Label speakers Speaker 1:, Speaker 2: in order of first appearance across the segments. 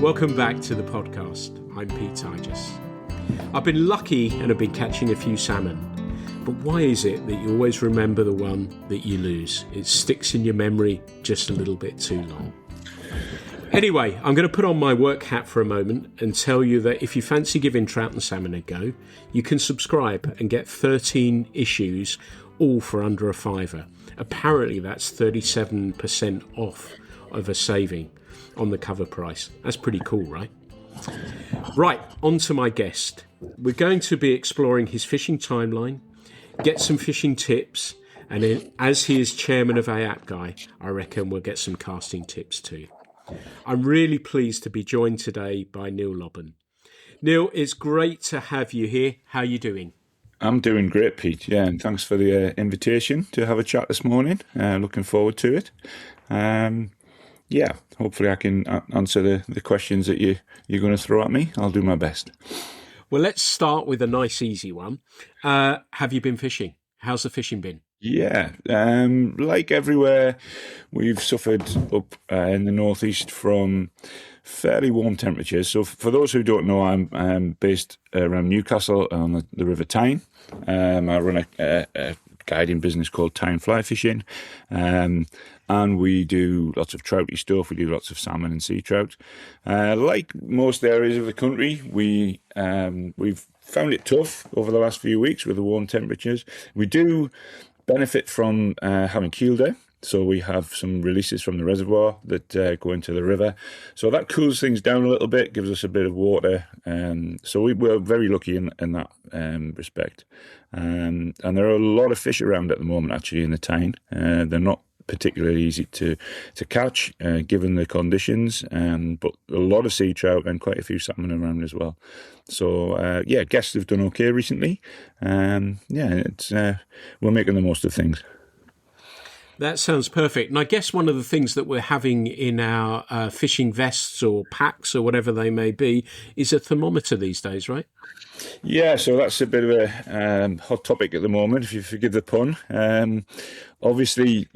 Speaker 1: Welcome back to the podcast. I'm Pete Tigers. I've been lucky and have been catching a few salmon. But why is it that you always remember the one that you lose? It sticks in your memory just a little bit too long. Anyway, I'm going to put on my work hat for a moment and tell you that if you fancy giving trout and salmon a go, you can subscribe and get 13 issues, all for under a fiver. Apparently that's 37% off of a saving on the cover price. That's pretty cool, right? Right, on to my guest. We're going to be exploring his fishing timeline, get some fishing tips, and then, as he is chairman of AAPGAI, I reckon we'll get some casting tips too. I'm really pleased to be joined today by Neil Lobban. Neil, it's great to have you here. How are you doing?
Speaker 2: I'm doing great, Pete. Yeah, and thanks for the invitation to have a chat this morning. Looking forward to it. Hopefully I can answer the questions that you're going to throw at me. I'll do my best.
Speaker 1: Well, let's start with a nice, easy one. Have you been fishing? How's the fishing been?
Speaker 2: Yeah, like everywhere, we've suffered up in the northeast from fairly warm temperatures. So for those who don't know, I'm based around Newcastle on the River Tyne. I run a guiding business called Tyne Fly Fishing, and we do lots of trouty stuff. We do lots of salmon and sea trout. Like most areas of the country, we've found it tough over the last few weeks with the warm temperatures. We do benefit from having keel day. So we have some releases from the reservoir that go into the river. So that cools things down a little bit, gives us a bit of water. So we're very lucky in that respect. And there are a lot of fish around at the moment, actually, in the Tyne. They're not particularly easy to catch, given the conditions, but a lot of sea trout and quite a few salmon around as well. So, guests have done okay recently. We're making the most of things.
Speaker 1: That sounds perfect. And I guess one of the things that we're having in our fishing vests or packs or whatever they may be is a thermometer these days, right?
Speaker 2: Yeah, so that's a bit of a hot topic at the moment, if you forgive the pun. Obviously,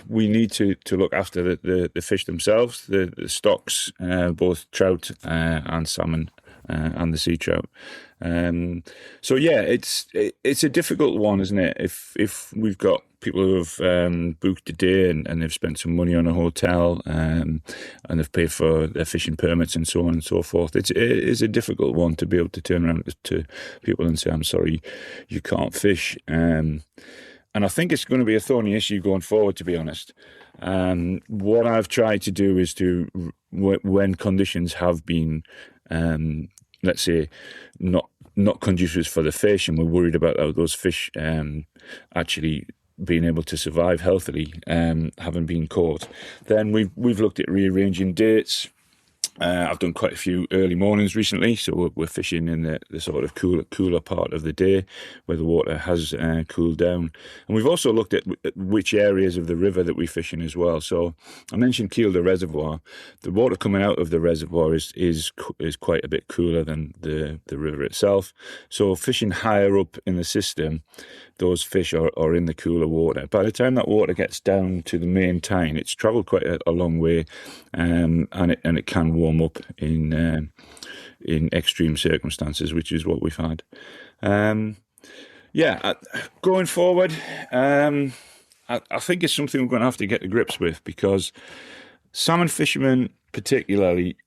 Speaker 2: we need to look after the fish themselves, the stocks, both trout and salmon. And the sea trout. It's a difficult one, isn't it? If we've got people who have booked a day and they've spent some money on a hotel and they've paid for their fishing permits and so on and so forth, it is a difficult one to be able to turn around to people and say, I'm sorry, you can't fish. And I think it's going to be a thorny issue going forward, to be honest. What I've tried to do is when conditions have been let's say, not conducive for the fish, and we're worried about those fish actually being able to survive healthily, having been caught, then we've looked at rearranging dates. I've done quite a few early mornings recently, so we're fishing in the sort of cooler part of the day where the water has cooled down. And we've also looked at which areas of the river that we fish in as well. So I mentioned Kielder Reservoir. The water coming out of the reservoir is quite a bit cooler than the river itself. So fishing higher up in the system, those fish are in the cooler water. By the time that water gets down to the main Tyne, it's travelled quite a long way, and it can warm up in extreme circumstances, which is what we've had. Going forward, I think it's something we're going to have to get to grips with, because salmon fishermen particularly,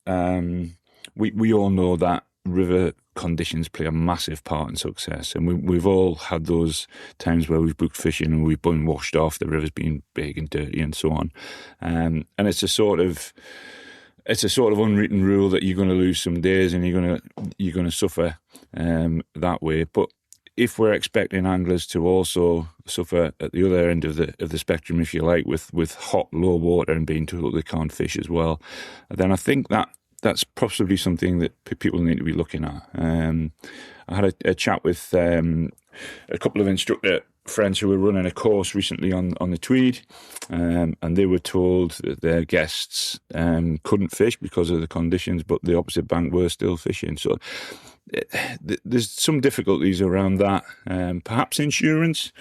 Speaker 2: we all know that river conditions play a massive part in success, and we've all had those times where we've booked fishing and we've been washed off, the river's been big and dirty and so on, and it's a sort of unwritten rule that you're going to lose some days and you're going to suffer that way. But if we're expecting anglers to also suffer at the other end of the spectrum, if you like, with hot low water and being told they can't fish as well, then I think that's possibly something that people need to be looking at. I had a chat with a couple of instructor friends who were running a course recently on the Tweed, and they were told that their guests couldn't fish because of the conditions, but the opposite bank were still fishing. So there's some difficulties around that. Perhaps insurance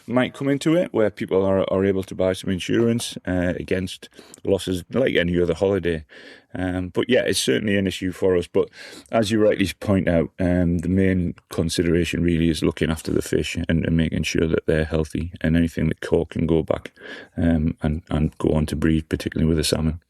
Speaker 2: might come into it, where people are able to buy some insurance against losses like any other holiday. But yeah, it's certainly an issue for us. But as you rightly point out, the main consideration really is looking after the fish and making sure that they're healthy, and anything that caught can go back and go on to breed, particularly with the salmon.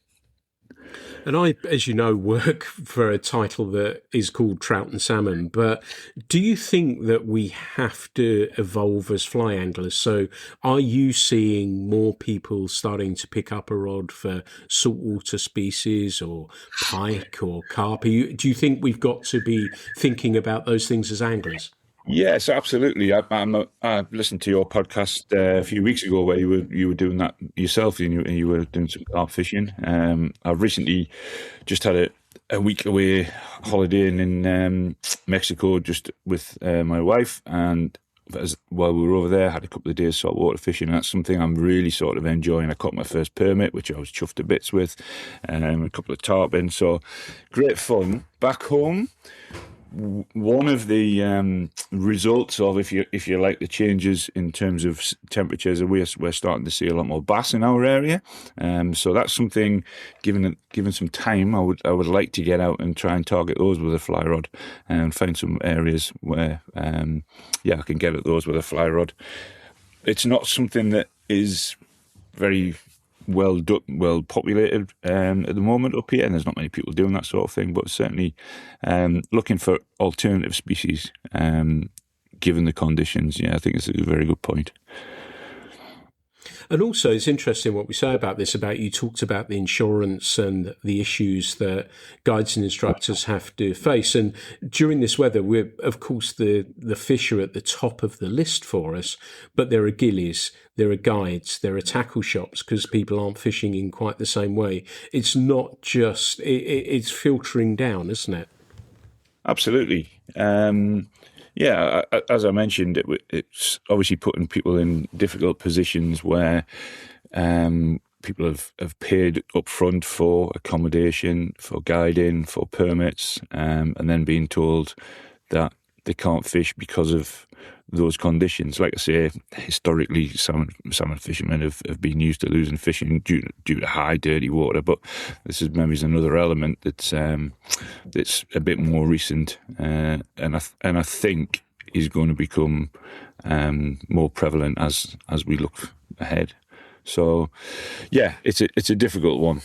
Speaker 1: And I, as you know, work for a title that is called Trout and Salmon. But do you think that we have to evolve as fly anglers? So are you seeing more people starting to pick up a rod for saltwater species or pike or carp? Do you think we've got to be thinking about those things as anglers?
Speaker 2: Yes, absolutely. I listened to your podcast a few weeks ago where you were doing that yourself, and you were doing some carp fishing. I've recently just had a week away holiday in Mexico, just with my wife, and while we were over there, I had a couple of days saltwater fishing. And that's something I'm really sort of enjoying. I caught my first permit, which I was chuffed to bits with, a couple of tarpon. So great fun. Back home, one of the results of, if you like, the changes in terms of temperatures, we're starting to see a lot more bass in our area. So that's something, given some time, I would like to get out and try and target those with a fly rod, and find some areas where I can get at those with a fly rod. It's not something that is very well populated at the moment up here, and there's not many people doing that sort of thing, but certainly looking for alternative species given the conditions. I think it's a very good point.
Speaker 1: And also, it's interesting what we say about this, about you talked about the insurance and the issues that guides and instructors have to face. And during this weather, of course, the fish are at the top of the list for us, but there are gillies, there are guides, there are tackle shops, because people aren't fishing in quite the same way. It's not just, it's filtering down, isn't it?
Speaker 2: Absolutely. As I mentioned, it's obviously putting people in difficult positions where people have paid up front for accommodation, for guiding, for permits, and then being told that they can't fish because of those conditions. Like I say, historically, salmon fishermen have been used to losing fishing due to high, dirty water, but this is maybe another element that's a bit more recent, and I think is going to become more prevalent as we look ahead. So, yeah, it's a difficult one,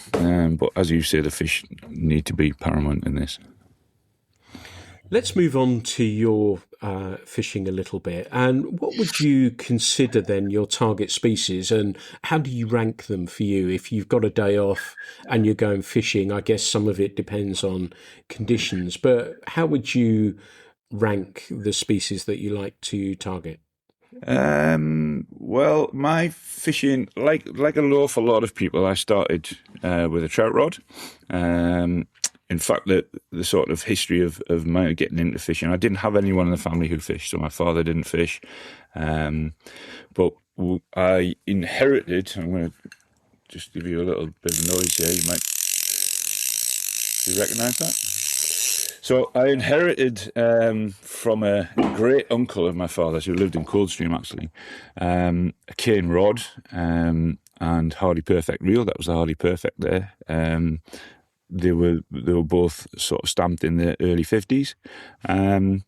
Speaker 2: but as you say, the fish need to be paramount in this.
Speaker 1: Let's move on to your fishing a little bit. And what would you consider then your target species, and how do you rank them for you? If you've got a day off and you're going fishing, I guess some of it depends on conditions, but how would you rank the species that you like to target?
Speaker 2: Well, my fishing, like an awful lot of people, I started with a trout rod. In fact, the sort of history of my getting into fishing, I didn't have anyone in the family who fished, so my father didn't fish. But I inherited, I'm going to just give you a little bit of noise here, do you recognise that? So I inherited from a great uncle of my father's who lived in Coldstream, actually, a cane rod and Hardy Perfect reel. That was the Hardy Perfect there. They were both sort of stamped in the early 50s. And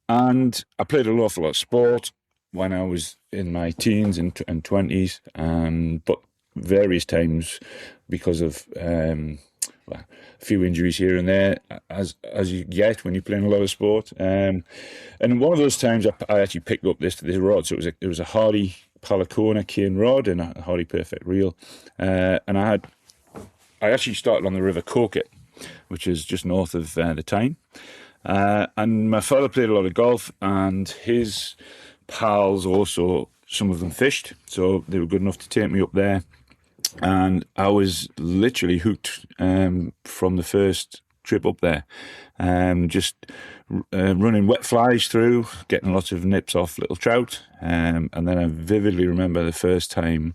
Speaker 2: I played an awful lot of sport when I was in my teens and 20s, but various times because of a few injuries here and there, as you get when you're playing a lot of sport. And one of those times I actually picked up this rod. So it was a Hardy Palacona cane rod and a Hardy Perfect reel. And I actually started on the River Coquet, which is just north of the Tyne. And my father played a lot of golf, and his pals also, some of them fished. So they were good enough to take me up there. And I was literally hooked from the first trip up there. Just running wet flies through, getting lots of nips off little trout. And then I vividly remember the first time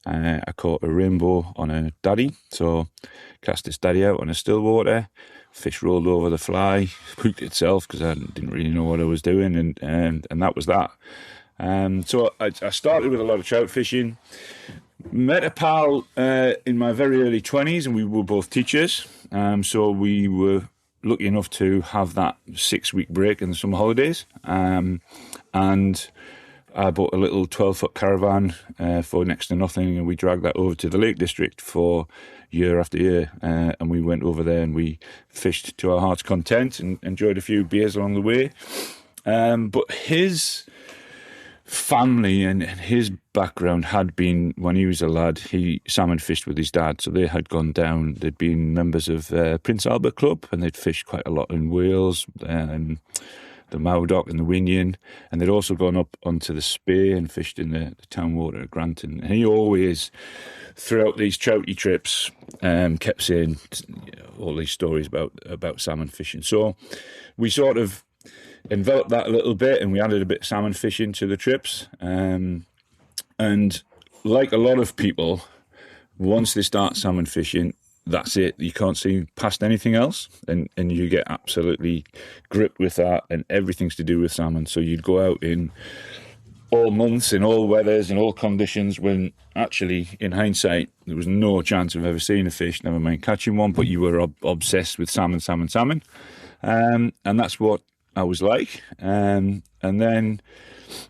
Speaker 2: I caught a rainbow on a daddy. So cast this daddy out on a still water. Fish rolled over the fly, hooked itself because I didn't really know what I was doing. And that was that. So I started with a lot of trout fishing. Met a pal in my very early 20s, and we were both teachers. So we were lucky enough to have that 6-week break in the summer holidays. And I bought a little 12-foot caravan for next to nothing, and we dragged that over to the Lake District for year after year. And we went over there and we fished to our heart's content and enjoyed a few beers along the way. But his family and his background had been, when he was a lad, he salmon fished with his dad. So they had gone down, they'd been members of Prince Albert Club, and they'd fished quite a lot in Wales, the Mowdock and the Winion, and they'd also gone up onto the Spey and fished in the town water at Granton. And he always, throughout these trouty trips, kept saying all these stories about salmon fishing. So we sort of enveloped that a little bit, and we added a bit of salmon fishing to the trips. And like a lot of people, once they start salmon fishing, that's it. You can't see past anything else, and you get absolutely gripped with that, and everything's to do with salmon. So you'd go out in all months, in all weathers, in all conditions, when actually, in hindsight, there was no chance of ever seeing a fish, never mind catching one, but you were obsessed with salmon. And that's what I was like. And then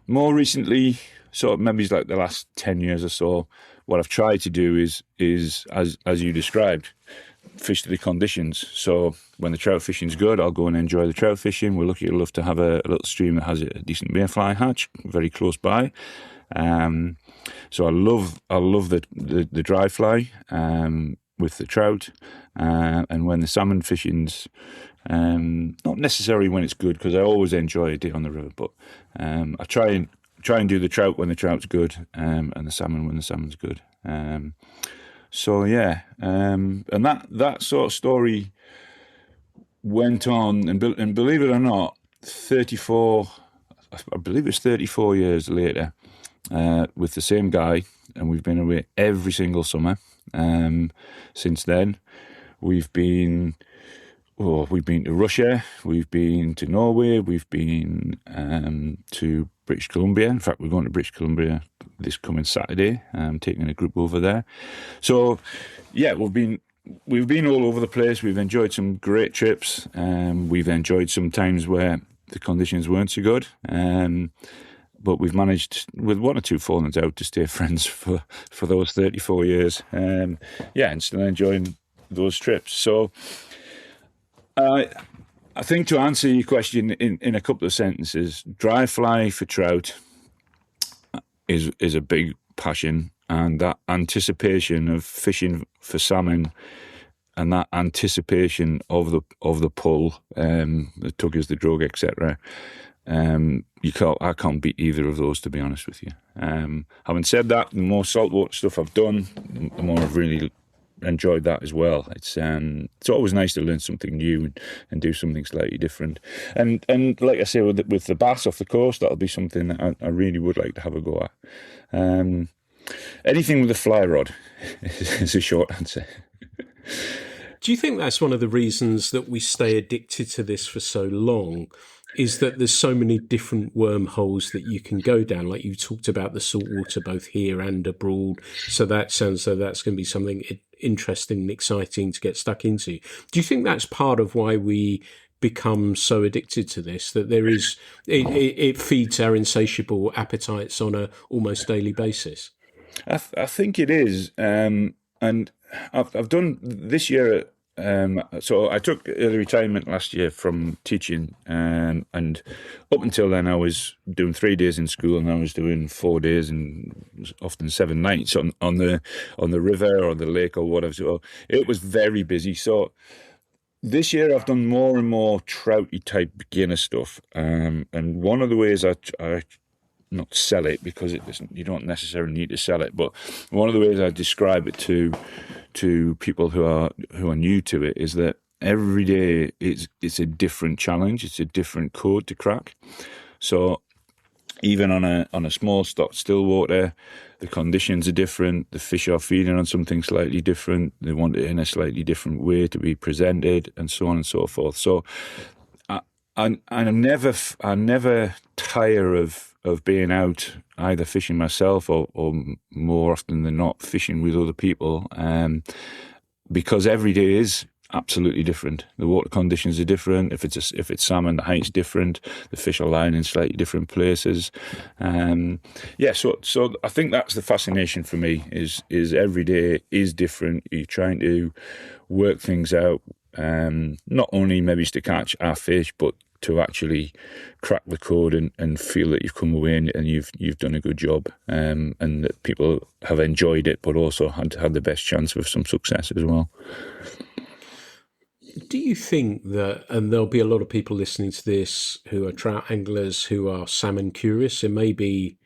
Speaker 2: more recently, sort of maybe like the last 10 years or so, what I've tried to do is as you described, fish to the conditions. So when the trout fishing's good, I'll go and enjoy the trout fishing. We're lucky enough to have a little stream that has a decent mayfly hatch very close by. So I love the dry fly with the trout. And when the salmon fishing's not necessarily when it's good, because I always enjoy a day on the river, but I try and do the trout when the trout's good, and the salmon when the salmon's good. So yeah, and that sort of story went on, and believe it or not, 34, I believe it's 34 years later, with the same guy, and we've been away every single summer since then. We've been to Russia, we've been to Norway, we've been to British Columbia. In fact, we're going to British Columbia this coming Saturday, taking a group over there. So, yeah, we've been all over the place. We've enjoyed some great trips. We've enjoyed some times where the conditions weren't so good. But we've managed, with one or two fallings out, to stay friends for those 34 years. And still enjoying those trips. So, I think to answer your question in a couple of sentences, dry fly for trout is a big passion, and that anticipation of fishing for salmon and that anticipation of the pull, the tuggers, the drug, etc. I can't beat either of those, to be honest with you. Having said that, the more saltwater stuff I've done, the more I've really enjoyed that as well. It's always nice to learn something new and do something slightly different. And like I say, with the bass off the coast, that'll be something that I really would like to have a go at. Anything with a fly rod is a short answer.
Speaker 1: Do you think that's one of the reasons that we stay addicted to this for so long? Is that there's so many different wormholes that you can go down, like you talked about the saltwater both here and abroad. So that sounds so that's going to be something interesting and exciting to get stuck into. Do you think that's part of why we become so addicted to this? That there is, it feeds our insatiable appetites on a almost daily basis.
Speaker 2: I think it is, and I've done this year. So I took early retirement last year from teaching, and up until then I was doing 3 days in school, and I was doing 4 days and often 7 nights on the river or the lake or whatever. So it was very busy. So this year I've done more and more trouty type beginner stuff, and one of the ways I not sell it, because you don't necessarily need to sell it, but one of the ways I describe it to people who are new to it is that every day it's a different challenge, it's a different code to crack. So even on a small stock stillwater, the conditions are different, the fish are feeding on something slightly different, they want it in a slightly different way to be presented, and so on and so forth. So I never tire of of being out either fishing myself or more often than not fishing with other people, because every day is absolutely different. The water conditions are different. If it's salmon, the height's different. The fish are lying in slightly different places. So I think that's the fascination for me. Is every day is different. You're trying to work things out, not only maybe to catch our fish, but to actually crack the code and feel that you've come away and you've done a good job, and that people have enjoyed it, but also had the best chance of some success as well.
Speaker 1: Do you think that, and there'll be a lot of people listening to this who are trout anglers who are salmon curious, and maybe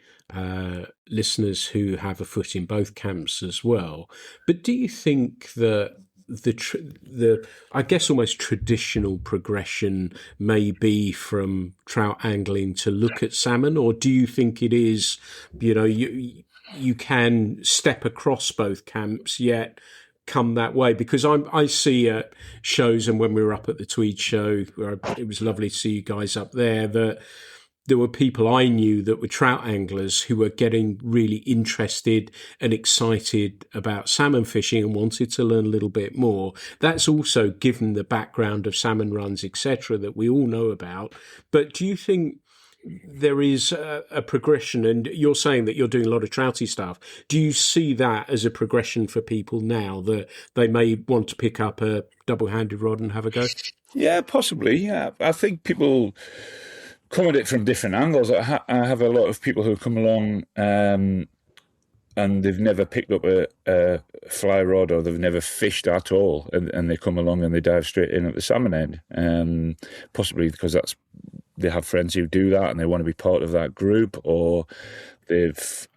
Speaker 1: listeners who have a foot in both camps as well, but do you think that the I guess almost traditional progression may be from trout angling to look at salmon, or do you think it is, you can step across both camps yet come that way? Because I see at shows, and when we were up at the Tweed show, where it was lovely to see you guys up there, that there were people I knew that were trout anglers who were getting really interested and excited about salmon fishing and wanted to learn a little bit more. That's also given the background of salmon runs, etc., that we all know about. But do you think there is a progression, and you're saying that you're doing a lot of trouty stuff? Do you see that as a progression for people now, that they may want to pick up a double-handed rod and have a go?
Speaker 2: Yeah, possibly. Yeah, I think people come at it from different angles. I have a lot of people who come along and they've never picked up a fly rod, or they've never fished at all, and they come along and they dive straight in at the salmon end, possibly because they have friends who do that and they want to be part of that group, or they've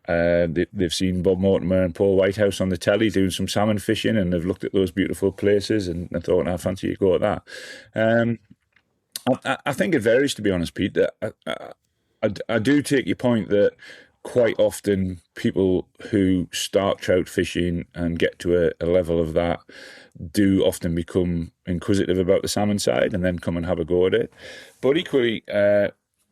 Speaker 2: seen Bob Mortimer and Paul Whitehouse on the telly doing some salmon fishing, and they've looked at those beautiful places and thought, I fancy you go at that. I think it varies, to be honest, Pete. I do take your point that quite often people who start trout fishing and get to a level of that do often become inquisitive about the salmon side and then come and have a go at it. But equally,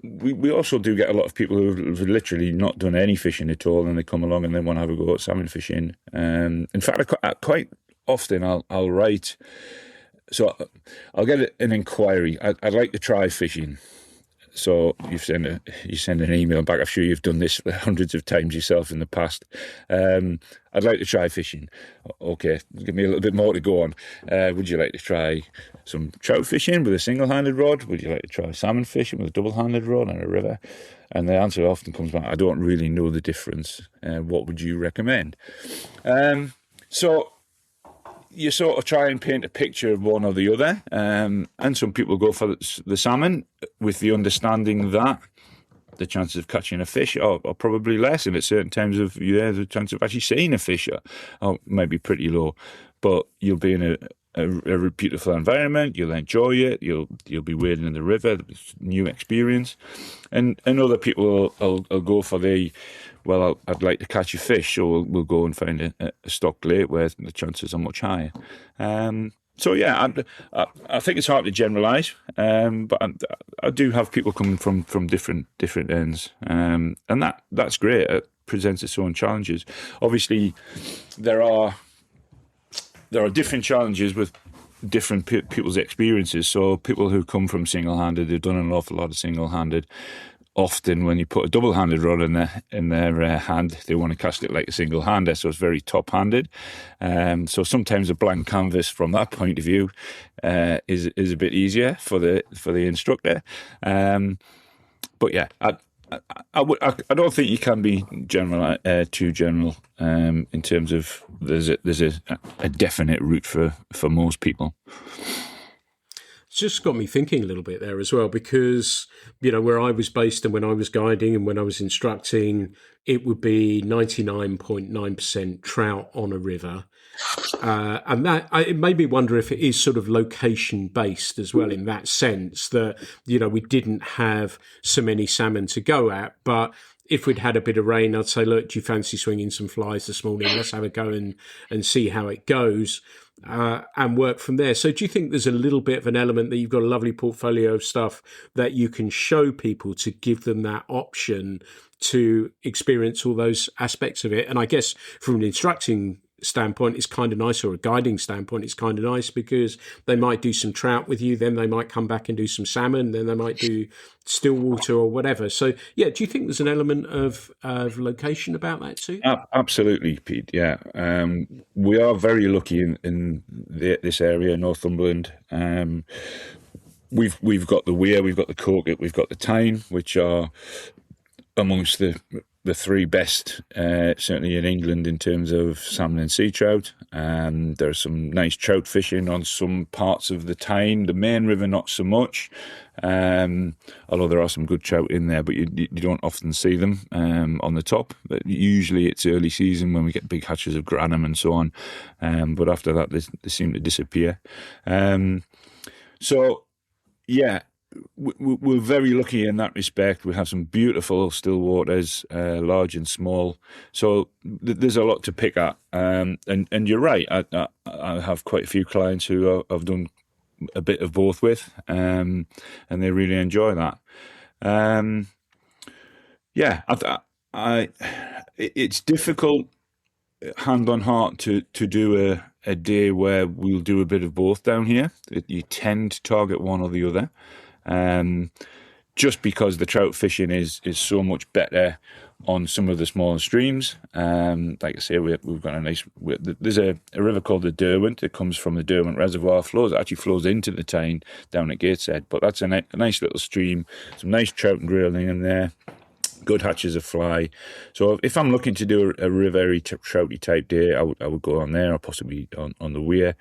Speaker 2: we also do get a lot of people who've literally not done any fishing at all, and they come along and they want to have a go at salmon fishing. In fact, quite often I'll write. So I'll get an inquiry. I'd like to try fishing. So you send an email back. I'm sure you've done this hundreds of times yourself in the past. I'd like to try fishing. Okay, give me a little bit more to go on. Would you like to try some trout fishing with a single-handed rod? Would you like to try salmon fishing with a double-handed rod on a river? And the answer often comes back, I don't really know the difference. What would you recommend? So you sort of try and paint a picture of one or the other, and some people go for the salmon with the understanding that the chances of catching a fish are probably less, and at certain times of year the chance of actually seeing a fish are maybe pretty low. But you'll be in a beautiful environment, you'll enjoy it, you'll be wading in the river, it's a new experience, and other people will go for I'd like to catch a fish, so we'll go and find a stocked lake where the chances are much higher. So yeah, I think it's hard to generalise, but I do have people coming from different ends, and that's great. It presents its own challenges. Obviously, there are different challenges with different people's experiences. So people who come from single-handed, they've done an awful lot of single-handed. Often when you put a double-handed rod in their hand, they want to cast it like a single-hander, so it's very top-handed. So sometimes a blank canvas from that point of view is a bit easier for the instructor. But yeah, I don't think you can be too general in terms of there's a definite route for most people.
Speaker 1: It's just got me thinking a little bit there as well, because, where I was based and when I was guiding and when I was instructing, it would be 99.9% trout on a river. And it made me wonder if it is sort of location based as well, in that sense that, we didn't have so many salmon to go at, but if we'd had a bit of rain, I'd say, look, do you fancy swinging some flies this morning? Let's have a go and see how it goes. and work from there. So do you think there's a little bit of an element that you've got a lovely portfolio of stuff that you can show people to give them that option to experience all those aspects of it? And I guess from an instructing standpoint, it's kind of nice, or a guiding standpoint, it's kind of nice, because they might do some trout with you, then they might come back and do some salmon, then they might do still water or whatever. So yeah, do you think there's an element of location about that too?
Speaker 2: Absolutely, Pete. Yeah, we are very lucky in this area, Northumberland. We've got the weir, we've got the corket, we've got the tyne, which are amongst the three best, certainly in England, in terms of salmon and sea trout. There's some nice trout fishing on some parts of the Tyne. The main river, not so much, although there are some good trout in there, but you don't often see them on the top. But usually it's early season when we get big hatches of granum and so on. But after that, they seem to disappear. So, yeah, we're very lucky in that respect. We have some beautiful still waters, large and small. So there's a lot to pick at. And you're right. I have quite a few clients who I've done a bit of both with, and they really enjoy that. It's difficult, hand on heart, to do a day where we'll do a bit of both down here. You tend to target one or the other. Just because the trout fishing is so much better on some of the smaller streams. Like I say, we've got there's a river called the Derwent that comes from the Derwent Reservoir, actually flows into the Tyne down at Gateshead, but that's a nice little stream, some nice trout and grayling in there, good hatches of fly. So if I'm looking to do a rivery trouty type day, I would go on there, or possibly on the weir.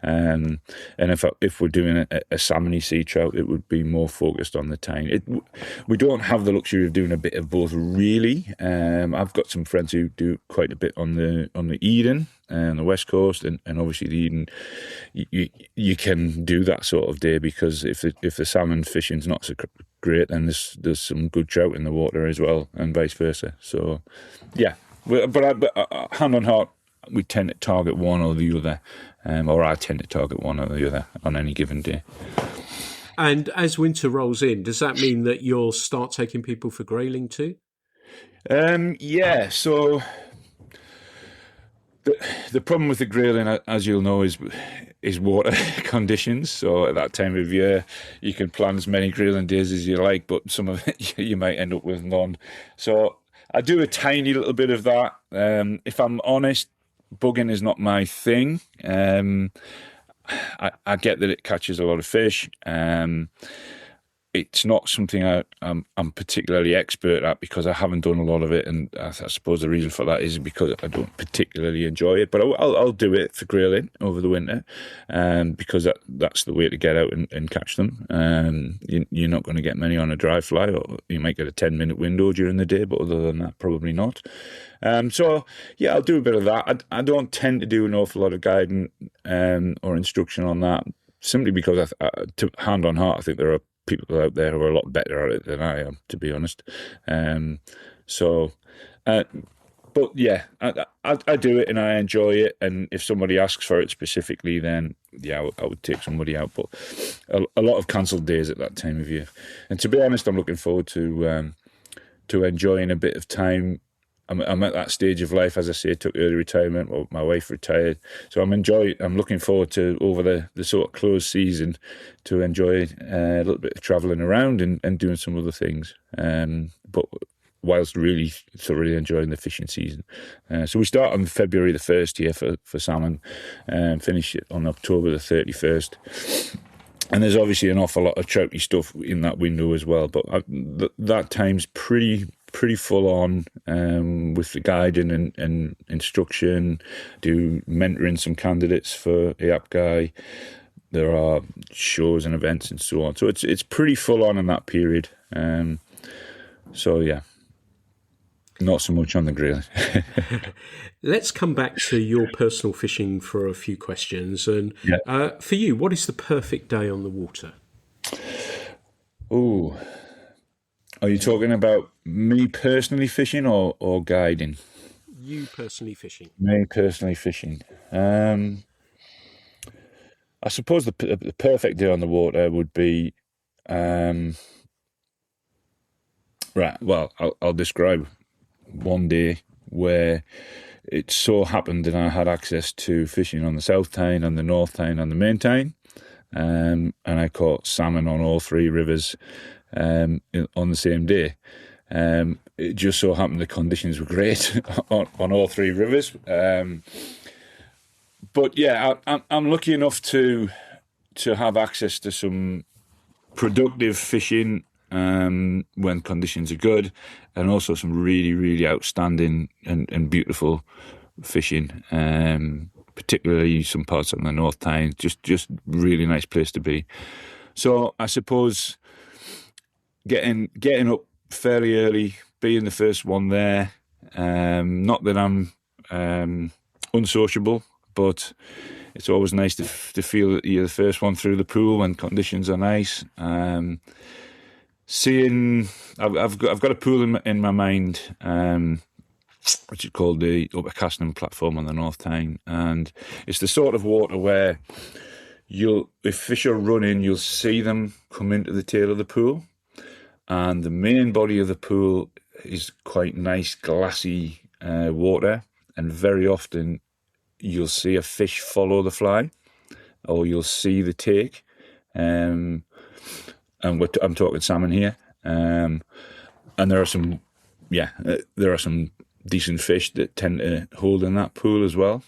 Speaker 2: And if we're doing a salmony sea trout, it would be more focused on the Tyne. We don't have the luxury of doing a bit of both, really. I've got some friends who do quite a bit on the Eden and the west coast, and obviously the Eden, you can do that sort of day, because if the salmon fishing's not so great, then there's some good trout in the water as well, and vice versa. So yeah, but hand on heart, we tend to target one or the other, or I tend to target one or the other on any given day.
Speaker 1: And as winter rolls in, does that mean that you'll start taking people for grayling too?
Speaker 2: Yeah, so the problem with the grayling, as you'll know, is water conditions. So at that time of year, you can plan as many grayling days as you like, but some of it you might end up with none. So I do a tiny little bit of that. If I'm honest, bugging is not my thing. I get that it catches a lot of fish. It's not something I'm particularly expert at, because I haven't done a lot of it, and I suppose the reason for that is because I don't particularly enjoy it. But I'll do it for grayling over the winter, because that's the way to get out and catch them. You're not going to get many on a dry fly, or you might get a 10-minute window during the day, but other than that, probably not. So yeah, I'll do a bit of that. I don't tend to do an awful lot of guiding or instruction on that, simply because to hand on heart, I think there are people out there who are a lot better at it than I am, to be honest. But yeah, I do it and I enjoy it. And if somebody asks for it specifically, then yeah, I would take somebody out. But a lot of cancelled days at that time of year. And to be honest, I'm looking forward to enjoying a bit of time. I'm at that stage of life, as I say, took early retirement. Well, my wife retired, so I'm looking forward to, over the sort of closed season, to enjoy a little bit of travelling around and doing some other things. But whilst really thoroughly enjoying the fishing season. So we start on February the 1st here for salmon, and finish it on October the 31st. And there's obviously an awful lot of trouty stuff in that window as well. But that time's pretty full on, with the guiding and instruction, do mentoring some candidates for AAPGAI. There are shows and events and so on. So it's pretty full on in that period. So yeah, not so much on the grill.
Speaker 1: Let's come back to your personal fishing for a few questions. And for you, what is the perfect day on the water?
Speaker 2: Oh. Are you talking about me personally fishing or guiding?
Speaker 1: You personally fishing.
Speaker 2: Me personally fishing. I suppose the perfect day on the water would be, right. Well, I'll describe one day where it so happened that I had access to fishing on the South Tyne, on the North Tyne, on the Main Tyne, and I caught salmon on all three rivers on the same day. It just so happened the conditions were great on all three rivers. But yeah, I'm lucky enough to have access to some productive fishing when conditions are good, and also some really, really outstanding and beautiful fishing, particularly some parts on the North Tyne. Just really nice place to be. So I suppose getting up fairly early, being the first one there. Not that I'm unsociable, but it's always nice to feel that you're the first one through the pool when conditions are nice. I've got a pool in my mind, which is called the Upper Caston platform on the North Tyne, and it's the sort of water where if fish are running, you'll see them come into the tail of the pool, and the main body of the pool is quite nice, glassy water, and very often you'll see a fish follow the fly, or you'll see the take, and I'm talking salmon here, and there are some decent fish that tend to hold in that pool as well.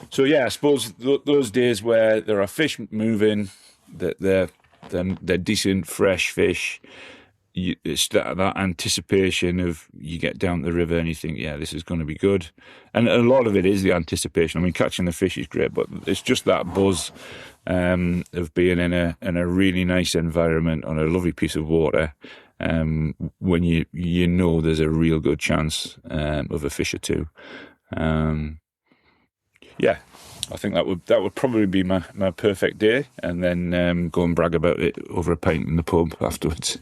Speaker 2: So yeah, I suppose those days where there are fish moving, that they're decent, fresh fish. It's that anticipation of you get down the river and you think, yeah, this is going to be good. And a lot of it is the anticipation. I mean, catching the fish is great, but it's just that buzz of being in a really nice environment on a lovely piece of water, when you know there's a real good chance of a fish or two. Yeah, I think that would probably be my perfect day, and then go and brag about it over a pint in the pub afterwards.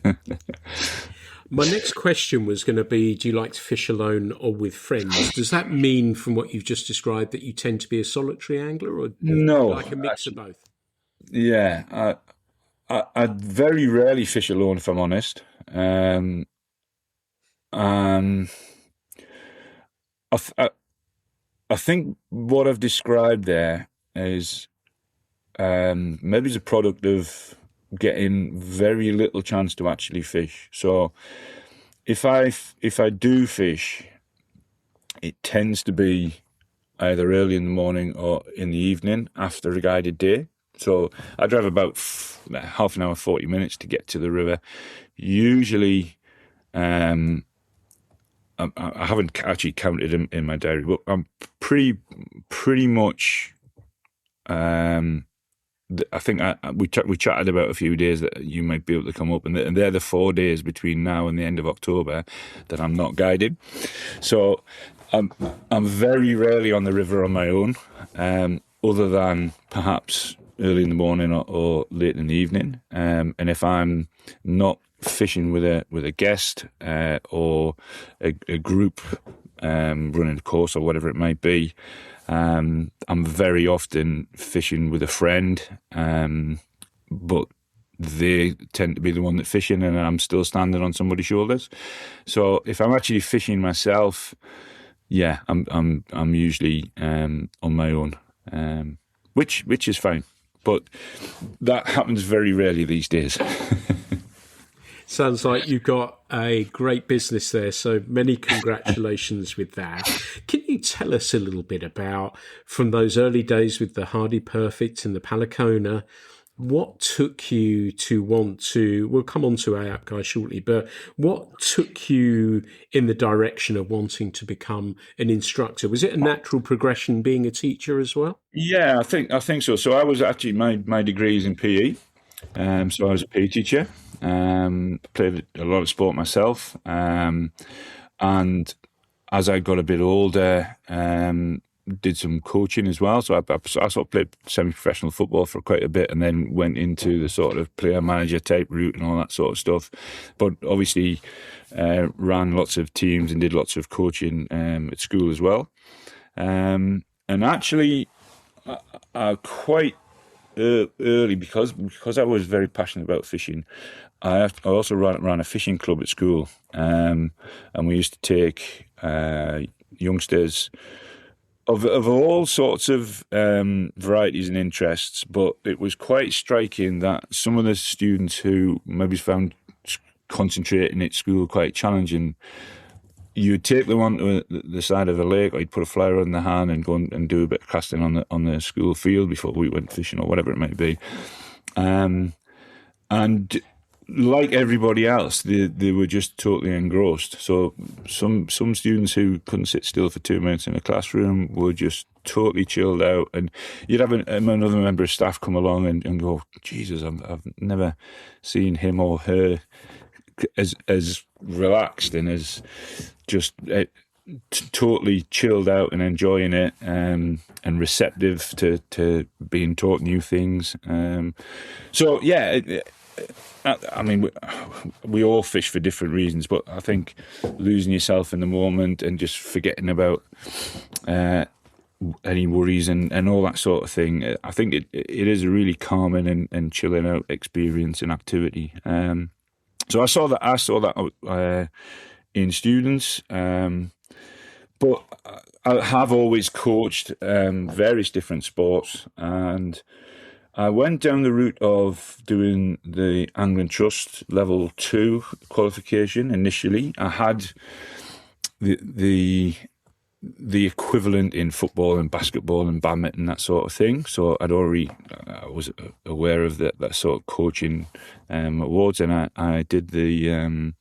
Speaker 1: My next question was going to be, do you like to fish alone or with friends? Does that mean, from what you've just described, that you tend to be a solitary angler, or
Speaker 2: No,
Speaker 1: like a mix of both?
Speaker 2: Yeah, I very rarely fish alone, if I'm honest. I think what I've described there is maybe it's a product of getting very little chance to actually fish. So if I do fish, it tends to be either early in the morning or in the evening after a guided day. So I drive about half an hour, 40 minutes to get to the river. Usually, I haven't actually counted in my diary, but I'm pretty much. I think we chatted about a few days that you might be able to come up, and they're the 4 days between now and the end of October that I'm not guided. So I'm very rarely on the river on my own, other than perhaps early in the morning or late in the evening. And if I'm not fishing with a guest or a group running a course or whatever it might be, I'm very often fishing with a friend, but they tend to be the one that's fishing and I'm still standing on somebody's shoulders. So if I'm actually fishing myself, yeah, I'm usually on my own, which is fine, but that happens very rarely these days.
Speaker 1: Sounds like you've got a great business there, so many congratulations with that. Can you tell us a little bit about, from those early days with the Hardy Perfect and the Palacona, what took you to want to, we'll come on to AAPGAI shortly, but what took you in the direction of wanting to become an instructor? Was it a natural progression being a teacher as well?
Speaker 2: Yeah, I think so. So I was actually, my degree is in PE. So I was a PE teacher, played a lot of sport myself, and as I got a bit older, did some coaching as well. So I sort of played semi-professional football for quite a bit, and then went into the sort of player-manager type route and all that sort of stuff. But obviously ran lots of teams and did lots of coaching at school as well. And actually, quite early, because I was very passionate about fishing. I also ran a fishing club at school, and we used to take youngsters of all sorts of varieties and interests. But it was quite striking that some of the students who maybe found concentrating at school quite challenging, you'd take them onto the side of a lake, or you'd put a flower in their hand and go and do a bit of casting on the school field before we went fishing or whatever it might be. And like everybody else, they were just totally engrossed. So some students who couldn't sit still for 2 minutes in a classroom were just totally chilled out, and you'd have another member of staff come along and go, Jesus, I've never seen him or her as relaxed and as just totally chilled out and enjoying it, and receptive to being taught new things. So yeah, I mean, we all fish for different reasons, but I think losing yourself in the moment and just forgetting about any worries and all that sort of thing, I think it is a really calming and chilling out experience and activity. So I saw that in students, but I have always coached various different sports, and I went down the route of doing the Angling Trust Level 2 qualification initially. I had the equivalent in football and basketball and badminton, that sort of thing. So I was aware of that sort of coaching awards, and I did the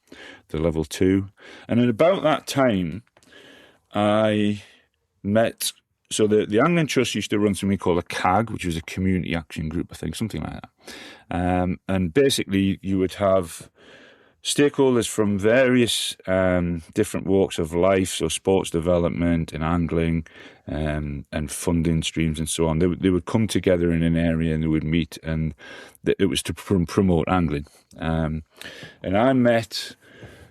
Speaker 2: Level 2. And at about that time, I met... So the Angling Trust used to run something called a CAG, which was a community action group, I think, something like that. And basically, you would have stakeholders from various different walks of life, so sports development and angling, and funding streams and so on. They would come together in an area and they would meet, and it was to promote angling. And I met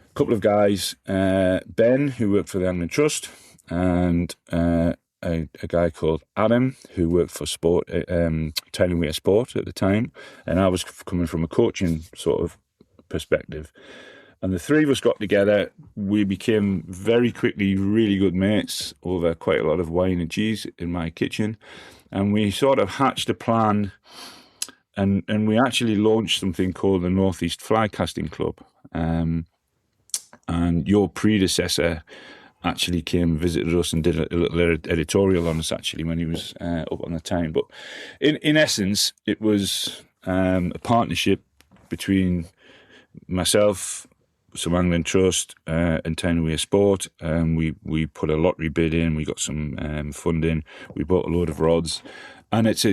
Speaker 2: a couple of guys, Ben, who worked for the Angling Trust, and a guy called Adam, who worked for Tiny Weir Sport at the time, and I was coming from a coaching sort of perspective. And the three of us got together. We became very quickly really good mates over quite a lot of wine and cheese in my kitchen, and we sort of hatched a plan, and we actually launched something called the Northeast Fly Casting Club. And your predecessor actually came and visited us and did a little editorial on us, actually, when he was up on the time. But in essence, it was a partnership between myself, some Angling Trust, and Tiny Weir Sport. We put a lottery bid in, we got some funding, we bought a load of rods, and it's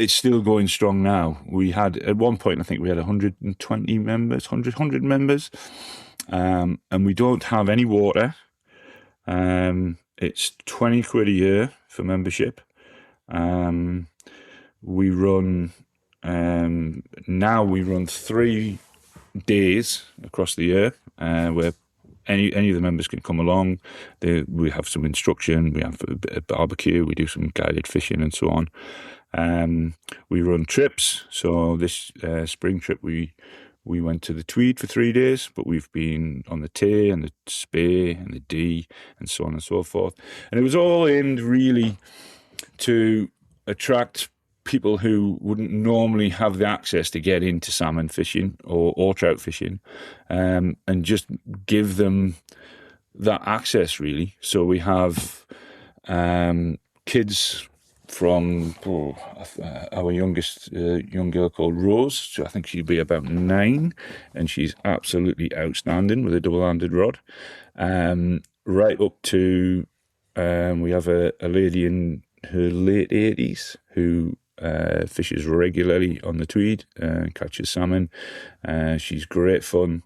Speaker 2: still going strong now. We had, at one point, I think we had 120 members, 100 members, and we don't have any water. It's 20 quid a year for membership. We run 3 days across the year, where any of the members can come along. We have some instruction, we have a bit of barbecue, we do some guided fishing and so on. We run trips. So this spring trip we went to the Tweed for 3 days, but we've been on the Tay and the Spey and the Dee and so on and so forth. And it was all aimed really to attract people who wouldn't normally have the access to get into salmon fishing or trout fishing, and just give them that access, really. So we have kids from our youngest young girl called Rose. So I think she'd be about 9, and she's absolutely outstanding with a double-handed rod. Right up to we have a lady in her late 80s who fishes regularly on the Tweed and catches salmon. She's great fun,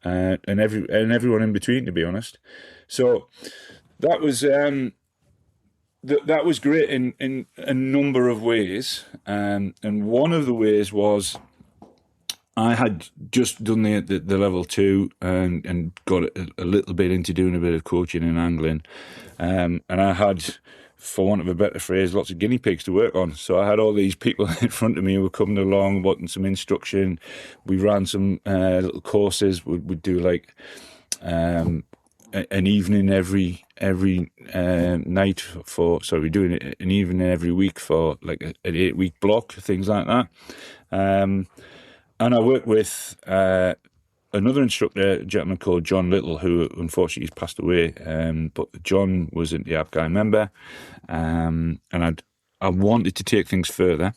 Speaker 2: and everyone in between, to be honest. So that was that was great in a number of ways, and one of the ways was I had just done the level 2 and got a little bit into doing a bit of coaching and angling, and I had for want of a better phrase, lots of guinea pigs to work on. So I had all these people in front of me who were coming along, wanting some instruction. We ran some little courses. We'd do like an evening every night for. So we're doing an evening every week for like an 8-week block, things like that. And I worked with another instructor, a gentleman called John Little, who unfortunately has passed away. But John was an AAPGAI member, and I wanted to take things further,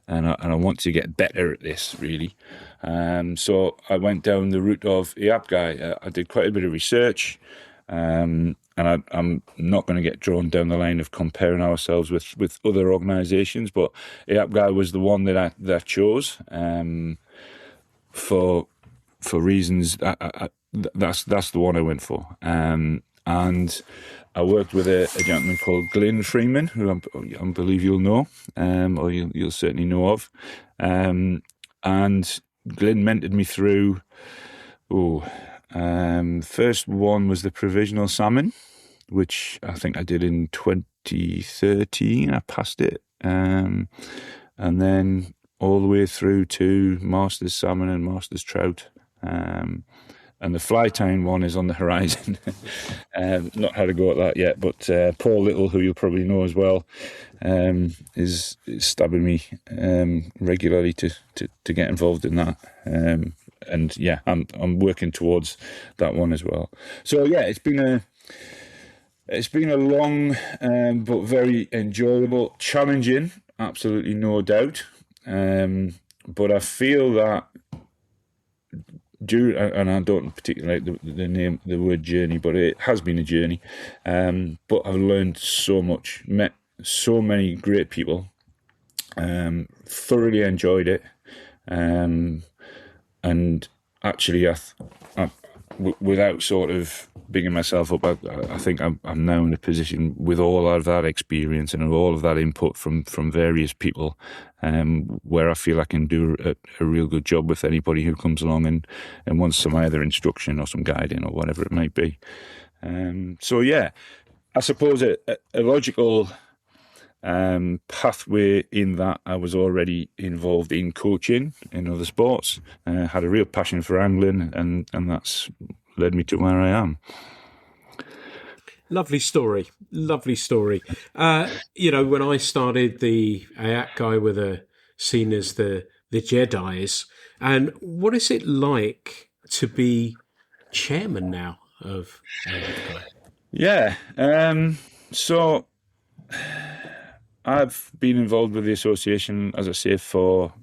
Speaker 2: and I wanted to get better at this, really. So I went down the route of AAPGAI. I did quite a bit of research, and I'm not going to get drawn down the line of comparing ourselves with other organisations, but AAPGAI was the one that I chose for reasons. That's the one I went for. And I worked with a gentleman called Glyn Freeman, who I believe you'll know, or you'll certainly know of. And Glyn mentored me through. First one was the provisional salmon, which I think I did in 2013. I passed it, and then all the way through to Masters salmon and Masters trout. And the fly tying one is on the horizon. Not had a go at that yet, but Paul Little, who you'll probably know as well, is stabbing me regularly to get involved in that. And yeah, I'm working towards that one as well. So yeah, it's been a long but very enjoyable, challenging, absolutely no doubt. But I feel that and I don't particularly like the word journey, but it has been a journey. But I've learned so much, met so many great people, thoroughly enjoyed it, and actually, without sort of bigging myself up, I think I'm now in a position with all of that experience and all of that input from various people, where I feel I can do a real good job with anybody who comes along and wants some either instruction or some guiding or whatever it might be. So yeah, I suppose a logical pathway in that I was already involved in coaching in other sports, had a real passion for angling, and that's led me to where I am.
Speaker 1: Lovely story. When I started the AAPGAI with seen as the Jedis, and what is it like to be chairman now of AAPGAI?
Speaker 2: Yeah, so I've been involved with the association, as I say, for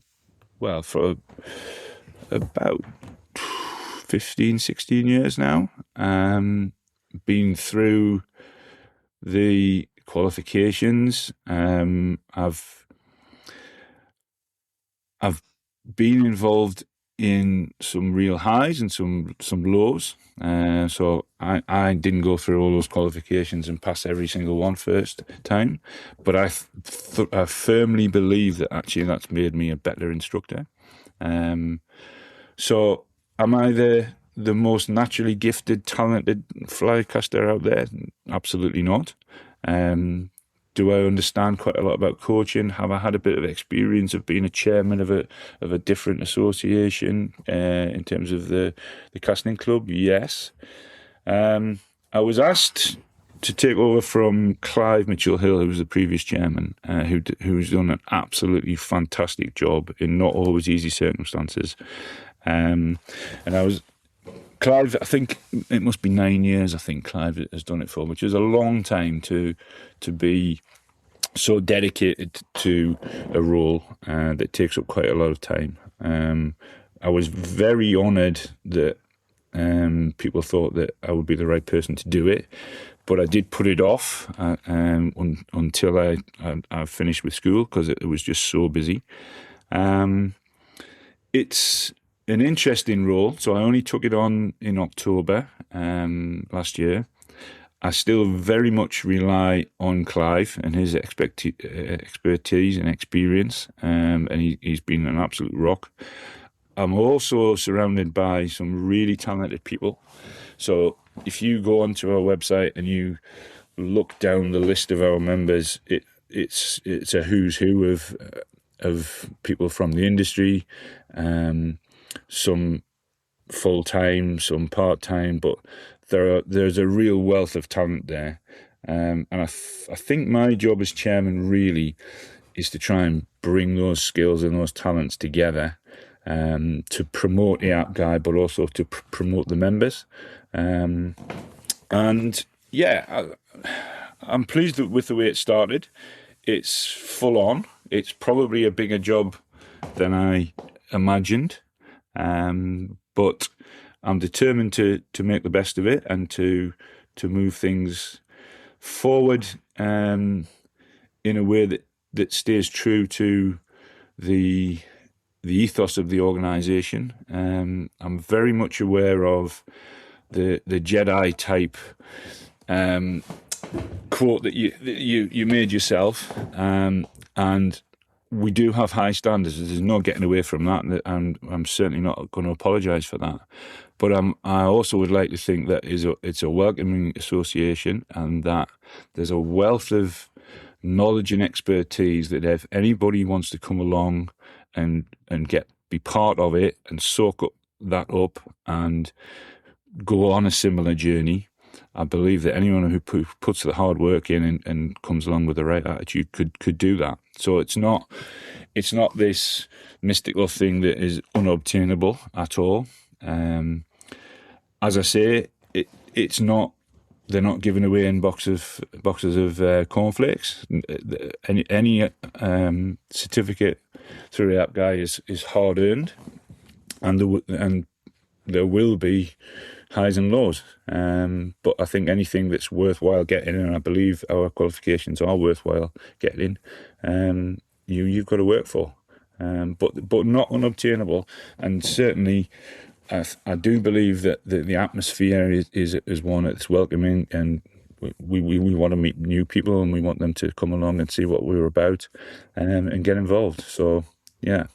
Speaker 2: about 15, 16 years now. Been through the qualifications. I've been involved in some real highs and some lows. So I didn't go through all those qualifications and pass every single one first time, but I firmly believe that actually that's made me a better instructor. So am I the most naturally gifted, talented fly caster out there? Absolutely not. Do I understand quite a lot about coaching? Have I had a bit of experience of being a chairman of a different association in terms of the casting club? Yes. I was asked to take over from Clive Mitchell-Hill, who was the previous chairman, who's done an absolutely fantastic job in not always easy circumstances. And Clive, I think it must be 9 years, I think Clive has done it for, which is a long time to be so dedicated to a role that takes up quite a lot of time. I was very honoured that people thought that I would be the right person to do it, but I did put it off until I finished with school because it was just so busy. It's an interesting role, so I only took it on in October last year. I still very much rely on Clive and his expertise and experience, and he's been an absolute rock. I'm also surrounded by some really talented people. So if you go onto our website and you look down the list of our members, it's a who's who of people from the industry, some full-time, some part-time, but there's a real wealth of talent there. And I think my job as chairman really is to try and bring those skills and those talents together, to promote AAPGAI, but also to promote the members. And yeah, I'm pleased with the way it started. It's full on. It's probably a bigger job than I imagined. But I'm determined to make the best of it and to move things forward in a way that stays true to the ethos of the organisation. I'm very much aware of the Jedi type quote that you made yourself, and we do have high standards. There's no getting away from that, and I'm certainly not going to apologise for that. But I also would like to think that it's a welcoming association, and that there's a wealth of knowledge and expertise that if anybody wants to come along and be part of it and soak that up and go on a similar journey, I believe that anyone who puts the hard work in and comes along with the right attitude could do that. So it's not this mystical thing that is unobtainable at all. As I say, it's not. They're not giving away in boxes of cornflakes. Any certificate through AAPGAI is hard earned, and there will be highs and lows. But I think anything that's worthwhile getting, and I believe our qualifications are worthwhile getting, you've got to work for. But not unobtainable, and certainly. I do believe that the atmosphere is one that's welcoming, and we want to meet new people, and we want them to come along and see what we're about, and get involved. So yeah,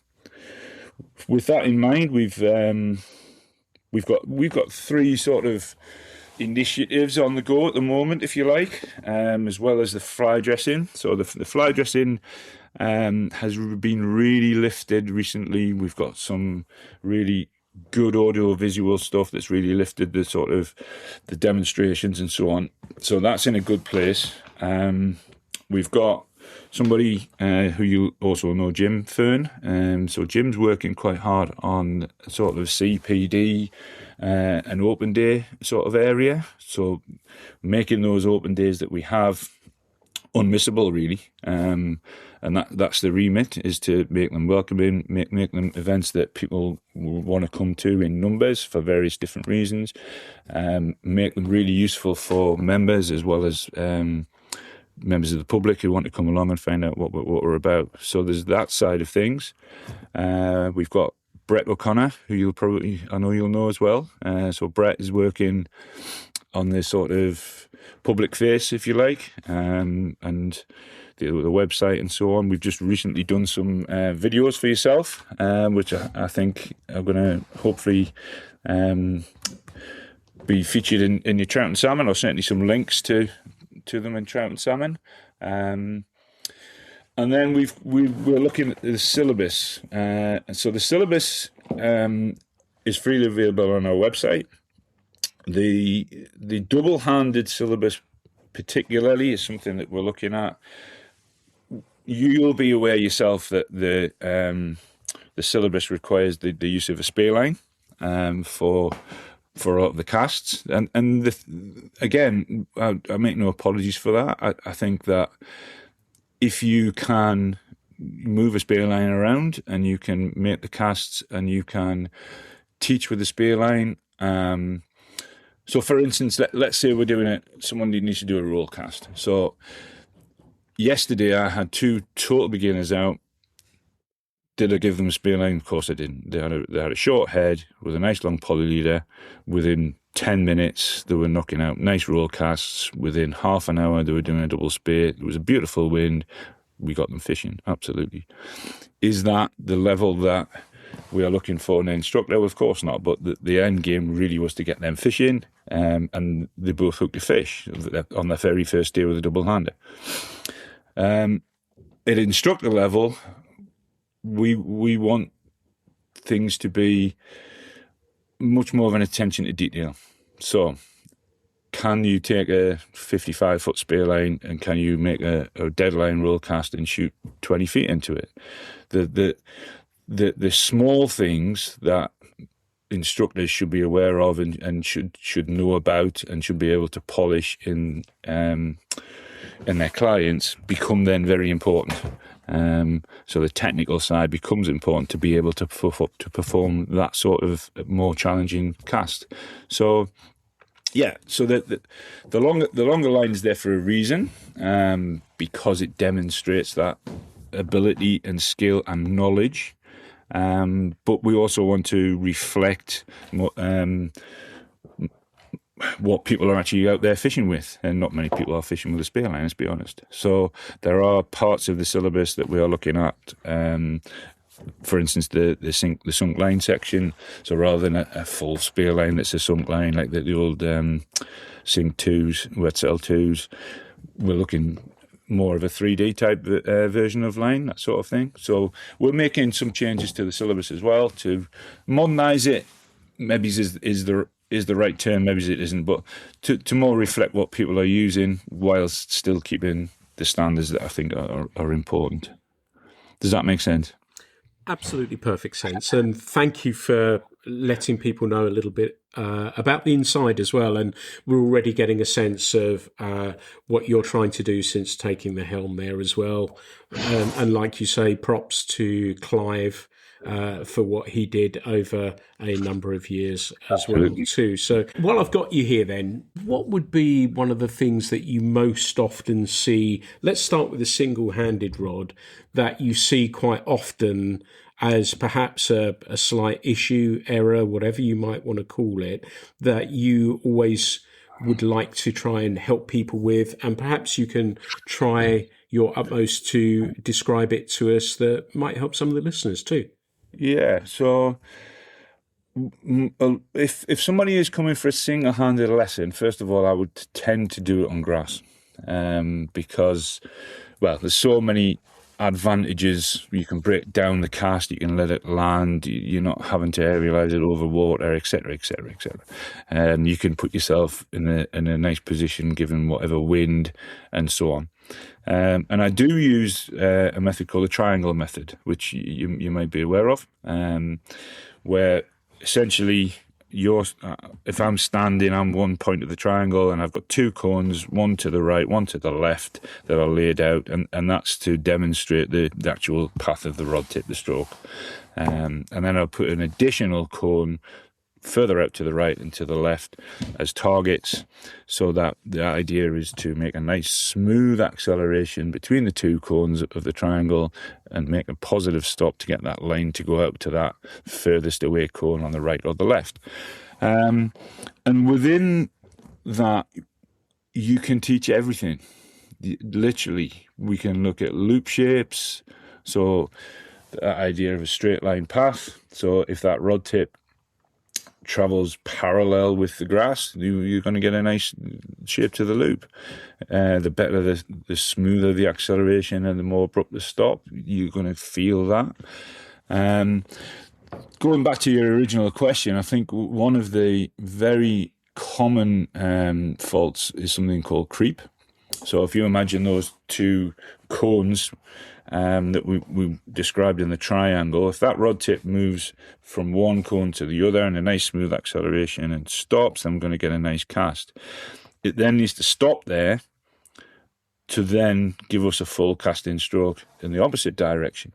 Speaker 2: with that in mind, we've got three sort of initiatives on the go at the moment, if you like, as well as the fly dressing. So the fly dressing has been really lifted recently. We've got some really good audio visual stuff that's really lifted the sort of the demonstrations and so on. So that's in a good place. We've got somebody who you also know, Jim Fern. So Jim's working quite hard on sort of CPD and open day sort of area. So making those open days that we have unmissable, really. And that's the remit, is to make them welcoming, make them events that people want to come to in numbers for various different reasons, make them really useful for members as well as members of the public who want to come along and find out what we're about. So there's that side of things. We've got Brett O'Connor, who I know you'll know as well. So Brett is working on this sort of public face, if you like, and the website and so on. We've just recently done some videos for yourself, which I think are going to hopefully be featured in your Trout and Salmon, or certainly some links to them in Trout and Salmon. And then we're looking at the syllabus. So the syllabus is freely available on our website. The double-handed syllabus particularly is something that we're looking at. You'll be aware yourself that the syllabus requires the use of a spear line for all of the casts, and again, I make no apologies for that. I think that if you can move a spear line around and you can make the casts and you can teach with the spear line. So, for instance, let's say we're doing it. Someone needs to do a roll cast. So, yesterday I had two total beginners out. Did I give them a spear line? Of course I didn't. They had a short head with a nice long poly leader. Within 10 minutes, they were knocking out nice roll casts. Within half an hour, they were doing a double spear. It was a beautiful wind. We got them fishing, absolutely. Is that the level that we are looking for an instructor. Of course not, but the end game really was to get them fishing, and they both hooked a fish on their very first day with a double hander. At instructor level, we want things to be much more of an attention to detail. So, can you take a 55-foot spear line and can you make a dead line roll cast and shoot 20 feet into it? The small things that instructors should be aware of and should know about and should be able to polish in their clients become then very important. So the technical side becomes important to be able to perform that sort of more challenging cast. So yeah, so the longer line is there for a reason, because it demonstrates that ability and skill and knowledge. But we also want to reflect what people are actually out there fishing with, and not many people are fishing with a spear line, let's be honest. So there are parts of the syllabus that we are looking at. For instance, the sunk line section. So rather than a full spear line that's a sunk line like the old sink 2s, wet cell 2s, we're looking more of a 3D type version of line, that sort of thing. So we're making some changes to the syllabus as well to modernise it. Maybe is the right term, maybe it isn't, but to more reflect what people are using whilst still keeping the standards that I think are important. Does that make sense?
Speaker 1: Absolutely perfect sense. And thank you for letting people know a little bit about the inside as well. And we're already getting a sense of what you're trying to do since taking the helm there as well. And like you say, props to Clive for what he did over a number of years as well too. So while I've got you here then, what would be one of the things that you most often see? Let's start with a single-handed rod that you see quite often as perhaps a slight issue, error, whatever you might want to call it, that you always would like to try and help people with, and perhaps you can try your utmost to describe it to us that might help some of the listeners too.
Speaker 2: Yeah, so if somebody is coming for a single-handed lesson, first of all, I would tend to do it on grass, because, well, there's so many advantages. You can break down the cast, you can let it land, you're not having to aerialize it over water, etc., etc., etc. You can put yourself in a nice position given whatever wind and so on. And I do use a method called the triangle method, which you might be aware of, where essentially if I'm standing on one point of the triangle and I've got two cones, one to the right, one to the left, that are laid out, and that's to demonstrate the actual path of the rod tip, the stroke. And then I'll put an additional cone further out to the right and to the left as targets, so that the idea is to make a nice smooth acceleration between the two cones of the triangle and make a positive stop to get that line to go out to that furthest away cone on the right or the left. And within that, you can teach everything. Literally, we can look at loop shapes, so the idea of a straight line path. So if that rod tip travels parallel with the grass, you're going to get a nice shape to the loop. The better, the smoother the acceleration and the more abrupt the stop, you're going to feel that. Going back to your original question, I think one of the very common faults is something called creep. So if you imagine those two cones that we described in the triangle, if that rod tip moves from one cone to the other in a nice smooth acceleration and stops, I'm going to get a nice cast. It then needs to stop there to then give us a full casting stroke in the opposite direction.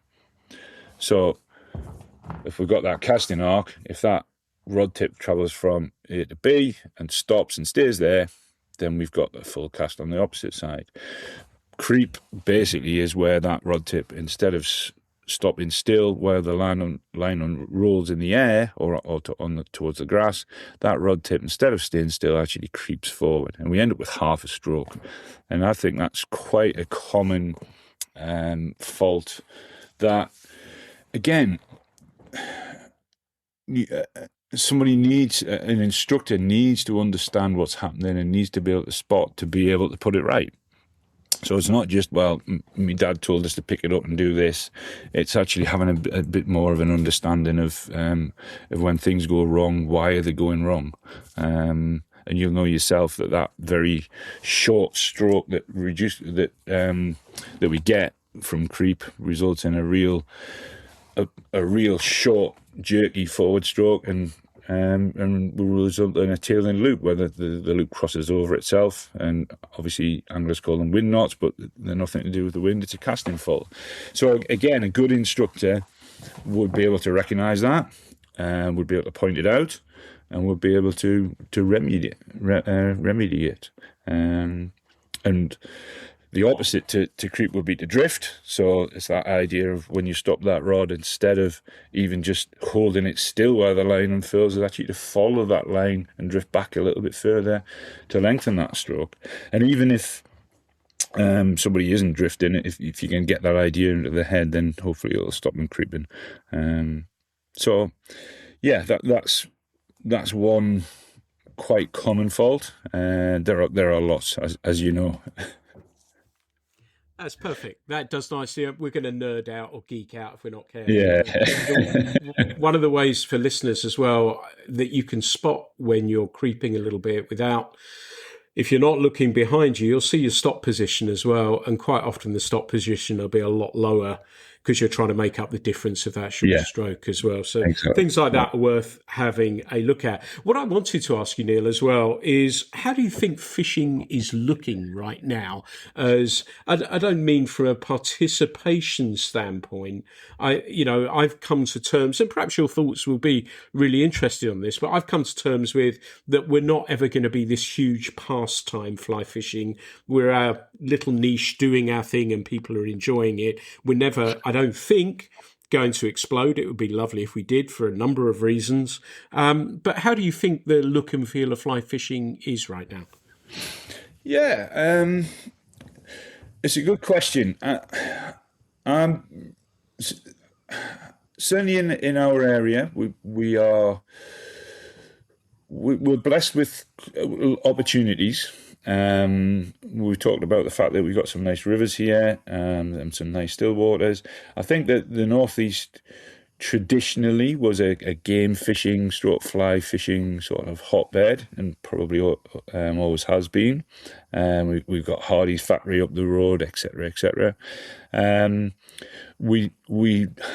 Speaker 2: So if we've got that casting arc, if that rod tip travels from A to B and stops and stays there, then we've got a full cast on the opposite side. Creep basically is where that rod tip, instead of stopping still while the line rolls in the air or towards the grass, that rod tip, instead of staying still, actually creeps forward, and we end up with half a stroke. And I think that's quite a common fault that, again, somebody needs, an instructor needs to understand what's happening and needs to be able to spot to be able to put it right. So it's not just, well, my dad told us to pick it up and do this. It's actually having a bit more of an understanding of when things go wrong, why are they going wrong? And you'll know yourself that very short stroke that we get from creep results in a real short, jerky forward stroke and will result in a tail end loop, where the loop crosses over itself. And obviously anglers call them wind knots, but they're nothing to do with the wind. It's a casting fault. So again, a good instructor would be able to recognise that, would be able to point it out, and would be able to remedy it. And the opposite to creep would be to drift. So it's that idea of when you stop that rod, instead of even just holding it still while the line unfurls, is actually to follow that line and drift back a little bit further to lengthen that stroke. And even if somebody isn't drifting, if you can get that idea into their head, then hopefully it'll stop them creeping. So yeah, that's one quite common fault. There are lots, as you know.
Speaker 1: That's perfect. That does nicely. We're going to nerd out or geek out if we're not careful.
Speaker 2: Yeah.
Speaker 1: One of the ways for listeners as well that you can spot when you're creeping a little bit if you're not looking behind you, you'll see your stop position as well. And quite often the stop position will be a lot lower because you're trying to make up the difference of that short stroke as well. So things like that are worth having a look at. What I wanted to ask you, Neil, as well, is how do you think fishing is looking right now? As I don't mean from a participation standpoint. I've come to terms, and perhaps your thoughts will be really interested on this, but I've come to terms with that we're not ever going to be this huge pastime fly fishing. We're our little niche doing our thing and people are enjoying it. We're never, I don't think, going to explode. It would be lovely if we did for a number of reasons. But how do you think the look and feel of fly fishing is right now?
Speaker 2: Yeah, it's a good question. Certainly in our area, we're blessed with opportunities. We talked about the fact that we've got some nice rivers here and some nice still waters. I think that the Northeast traditionally was a game fishing, fly fishing sort of hotbed, and probably always has been. We've got Hardy's factory up the road, etc., etc. We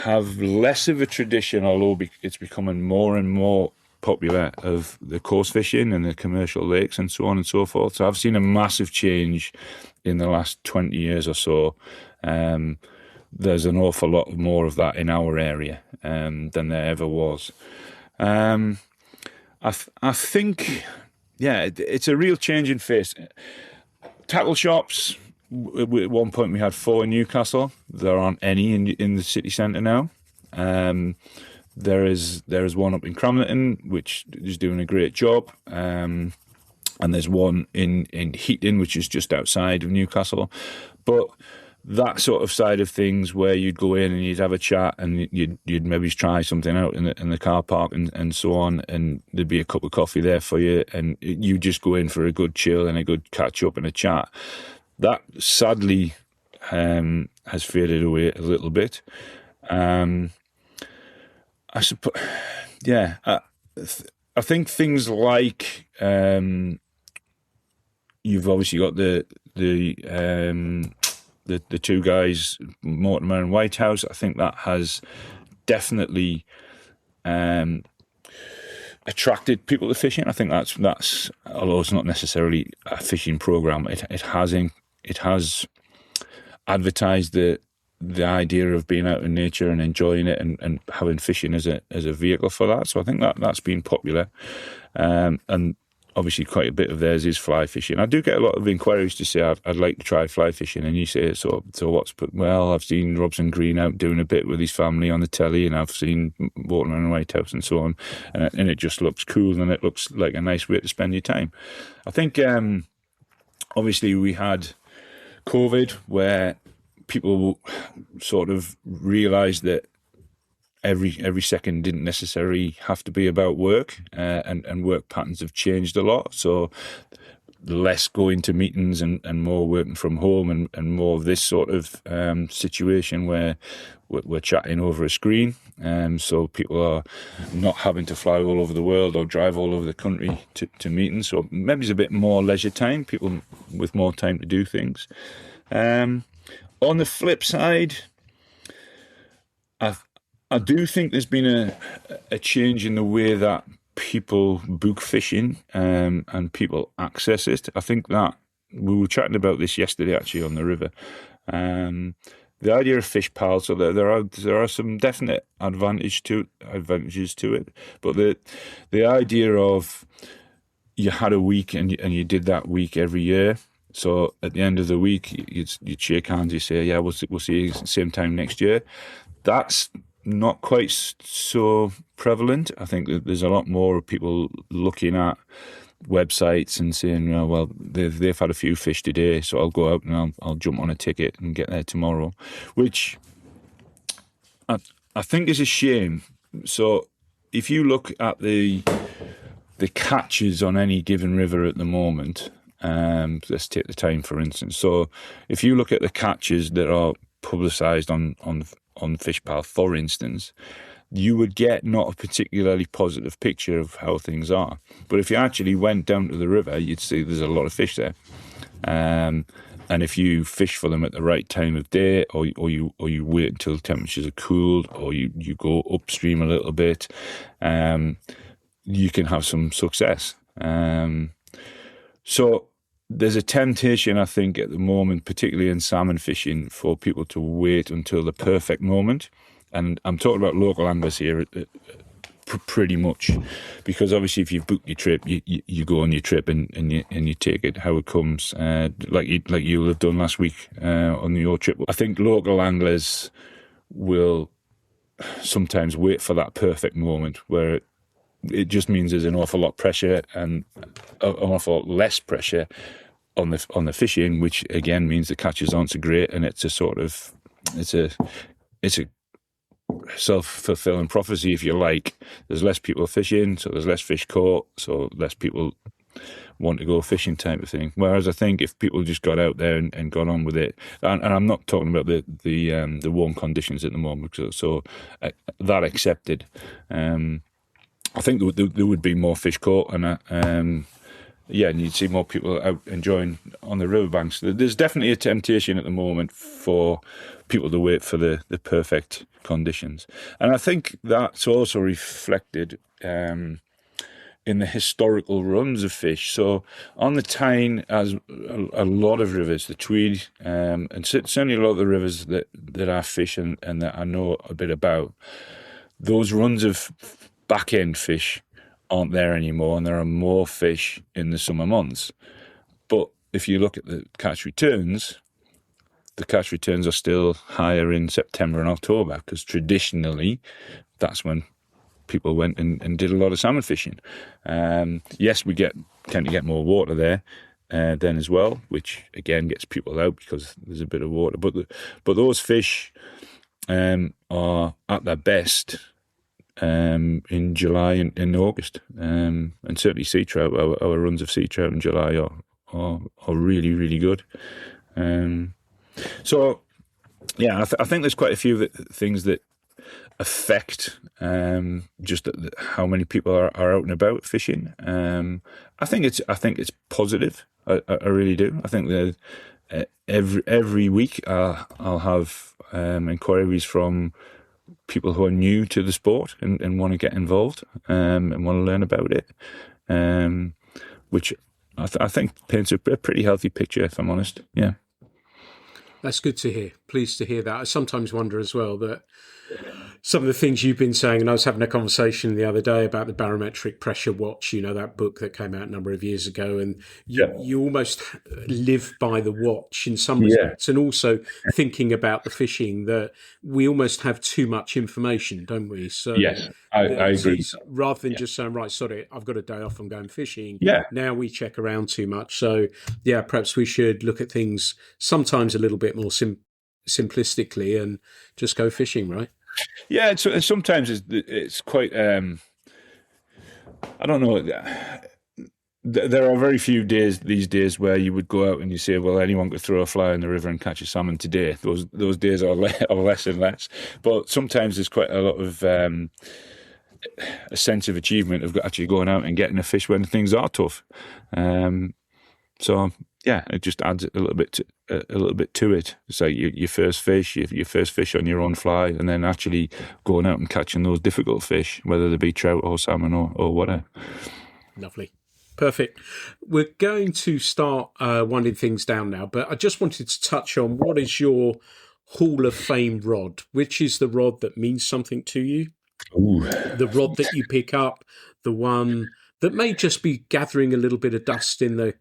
Speaker 2: have less of a tradition, although it's becoming more and more popular, of the coast fishing and the commercial lakes and so on and so forth. So I've seen a massive change in the last 20 years or so. There's an awful lot more of that in our area than there ever was. I think, it's a real change in face. Tackle shops, at one point we had 4 in Newcastle. There aren't any in the city centre now. There is one up in Cramlington, which is doing a great job. And there's one in Heaton, which is just outside of Newcastle. But that sort of side of things, where you'd go in and you'd have a chat and you'd maybe try something out in the car park and so on, and there'd be a cup of coffee there for you, and you just go in for a good chill and a good catch up and a chat. That sadly has faded away a little bit. I suppose, I think things like you've obviously got the 2 guys, Mortimer and Whitehouse. I think that has definitely attracted people to fishing. I think that's although it's not necessarily a fishing program, it has advertised the idea of being out in nature and enjoying it and having fishing as a vehicle for that. So I think that's been popular. And obviously quite a bit of theirs is fly fishing. I do get a lot of inquiries to say I'd like to try fly fishing, and you say, so what's, well, I've seen Robson Green out doing a bit with his family on the telly, and I've seen Mortimer and Whitehouse and so on, and it just looks cool and it looks like a nice way to spend your time. I think obviously we had COVID, where people sort of realised that every second didn't necessarily have to be about work, and work patterns have changed a lot. So less going to meetings and more working from home, and more of this sort of situation where we're chatting over a screen. So people are not having to fly all over the world or drive all over the country to meetings. So maybe it's a bit more leisure time, people with more time to do things. On the flip side, I do think there's been a change in the way that people book fishing, and people access it. I think that we were chatting about this yesterday actually on the river. The idea of Fish Pal, so there are some definite advantages to it, but the idea of you had a week and you did that week every year. So at the end of the week, you'd shake hands, you say, yeah, we'll see you same time next year. That's not quite so prevalent. I think that there's a lot more people looking at websites and saying, oh, well, they've had a few fish today, so I'll go out and I'll jump on a ticket and get there tomorrow, which I think is a shame. So if you look at the catches on any given river at the moment, let's take the Tyne for instance. So if you look at the catches that are publicised on Fish Pal, for instance, you would get not a particularly positive picture of how things are. But if you actually went down to the river, you'd see there's a lot of fish there. And if you fish for them at the right time of day, or you wait until temperatures are cooled, or you go upstream a little bit, you can have some success. So there's a temptation, I think, at the moment, particularly in salmon fishing, for people to wait until the perfect moment. And I'm talking about local anglers here pretty much, because obviously if you've booked your trip, you go on your trip and you take it how it comes, like you'll have done last week on your trip. I think local anglers will sometimes wait for that perfect moment where it just means there's an awful lot of pressure and an awful lot less pressure on the fishing, which again means the catches aren't so great, and it's a self-fulfilling prophecy, if you like. There's less people fishing, so there's less fish caught, so less people want to go fishing, type of thing. Whereas I think if people just got out there and got on with it, and I'm not talking about the warm conditions at the moment, so that accepted, I think there would be more fish caught, and you'd see more people out enjoying on the riverbanks. There's definitely a temptation at the moment for people to wait for the perfect conditions. And I think that's also reflected in the historical runs of fish. So on the Tyne, as a lot of rivers, the Tweed, and certainly a lot of the rivers that I fish and that I know a bit about, those runs of back-end fish aren't there anymore, and there are more fish in the summer months. But if you look at the catch returns are still higher in September and October, because traditionally that's when people went and did a lot of salmon fishing. Yes, we tend to get more water there then as well, which again gets people out because there's a bit of water. But those fish are at their best in July and in August, and certainly sea trout. Our runs of sea trout in July are really, really good. So yeah, I think there's quite a few things that affect just how many people are out and about fishing. I think it's positive. I really do. I think that every week I'll have inquiries from people who are new to the sport and want to get involved and want to learn about it, which I think paints a pretty healthy picture, if I'm honest. Yeah.
Speaker 1: That's good to hear. Pleased to hear that. I sometimes wonder as well that some of the things you've been saying, and I was having a conversation the other day about the barometric pressure watch, that book that came out a number of years ago, and you almost live by the watch in some respects, and also thinking about the fishing, that we almost have too much information, don't we? So
Speaker 2: yes, I agree.
Speaker 1: Rather than just saying, right, sorry, I've got a day off, I'm going fishing.
Speaker 2: Yeah.
Speaker 1: Now we check around too much. So perhaps we should look at things sometimes a little bit more simplistically and just go fishing, right?
Speaker 2: Yeah, sometimes it's quite. I don't know. There are very few days these days where you would go out and you say, "Well, anyone could throw a fly in the river and catch a salmon today." Those days are, are less and less. But sometimes there's quite a lot of a sense of achievement of actually going out and getting a fish when things are tough. So yeah, it just adds a little bit to it. It's like your first fish, your first fish on your own fly, and then actually going out and catching those difficult fish, whether they be trout or salmon or whatever.
Speaker 1: Lovely. Perfect. We're going to start winding things down now, but I just wanted to touch on what is your Hall of Fame rod? Which is the rod that means something to you?
Speaker 2: Ooh.
Speaker 1: The rod that you pick up, the one that may just be gathering a little bit of dust in the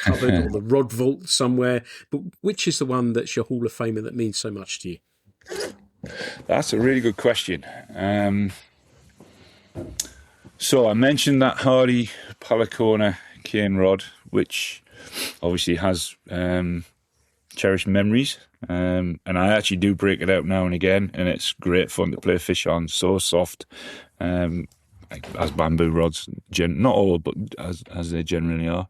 Speaker 1: cupboard or the rod vault somewhere, but which is the one that's your Hall of Famer that means so much to you?
Speaker 2: That's a really good question. So I mentioned that Hardy Palacona cane rod, which obviously has cherished memories. And I actually do break it out now and again, and it's great fun to play fish on. So soft, as bamboo rods, not all, but as they generally are.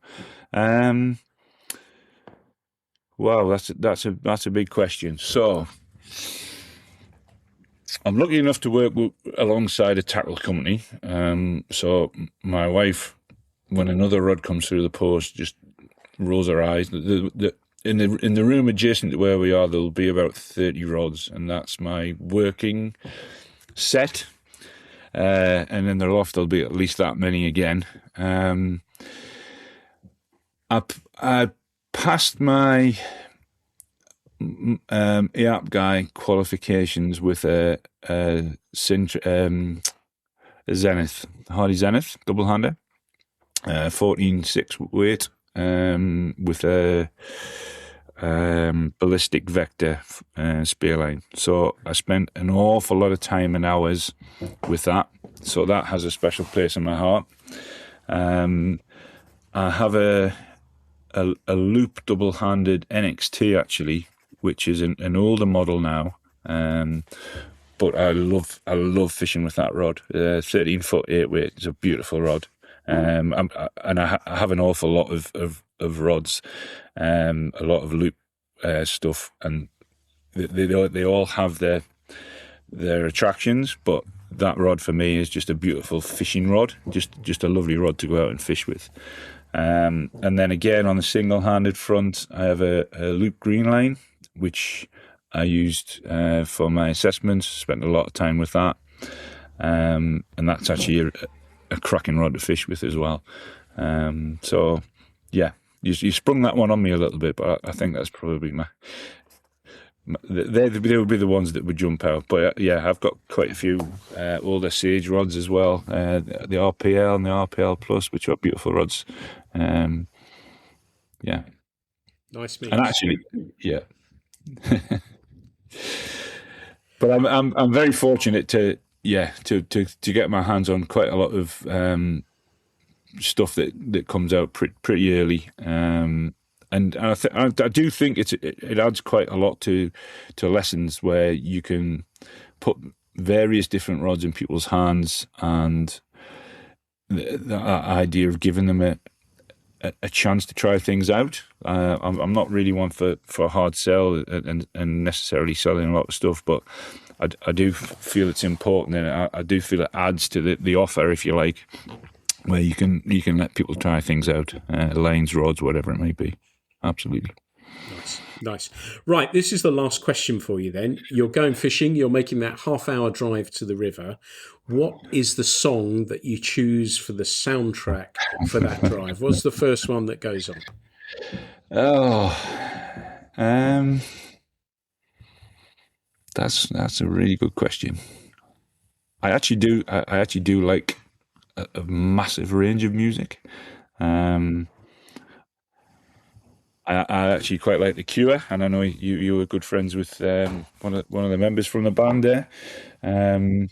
Speaker 2: Wow, that's a big question. So I'm lucky enough to work alongside a tackle company. So my wife, when another rod comes through the post, just rolls her eyes. In the room adjacent to where we are, there'll be about 30 rods, and that's my working set. And in the loft, there'll be at least that many again. I passed my AAPGAI qualifications with a Zenith, Hardy Zenith double-hander, 14.6 weight, with a ballistic vector spear line. So I spent an awful lot of time and hours with that. So that has a special place in my heart. I have a loop double-handed NXT actually, which is an older model now. But I love fishing with that rod. 13-foot 8 weight. It's a beautiful rod. And I have an awful lot of rods, a lot of loop stuff, and they all have their attractions. But that rod for me is just a beautiful fishing rod, just a lovely rod to go out and fish with. And then again on the single-handed front, I have a loop green line, which I used for my assessments. Spent a lot of time with that, and that's actually a cracking rod to fish with as well. So yeah, you sprung that one on me a little bit, but I think that's probably they would be the ones that would jump out. But yeah, I've got quite a few older Sage rods as well, the RPL and the RPL Plus, which are beautiful rods. Yeah,
Speaker 1: nice mix.
Speaker 2: And actually, yeah. But I'm very fortunate to get my hands on quite a lot of stuff that comes out pretty early, and I do think it adds quite a lot to lessons where you can put various different rods in people's hands, and the idea of giving them a chance to try things out. I'm not really one for a hard sell and necessarily selling a lot of stuff, but I do feel it's important, and I do feel it adds to the offer, if you like, where you can let people try things out, lanes, rods, whatever it may be. Absolutely.
Speaker 1: Nice. Right, this is the last question for you then. You're going fishing, you're making that half-hour drive to the river. What is the song that you choose for the soundtrack for that drive? What's the first one that goes on?
Speaker 2: That's a really good question. I actually do like a massive range of music. I actually quite like The Cure, and I know you were good friends with one of the members from the band there. I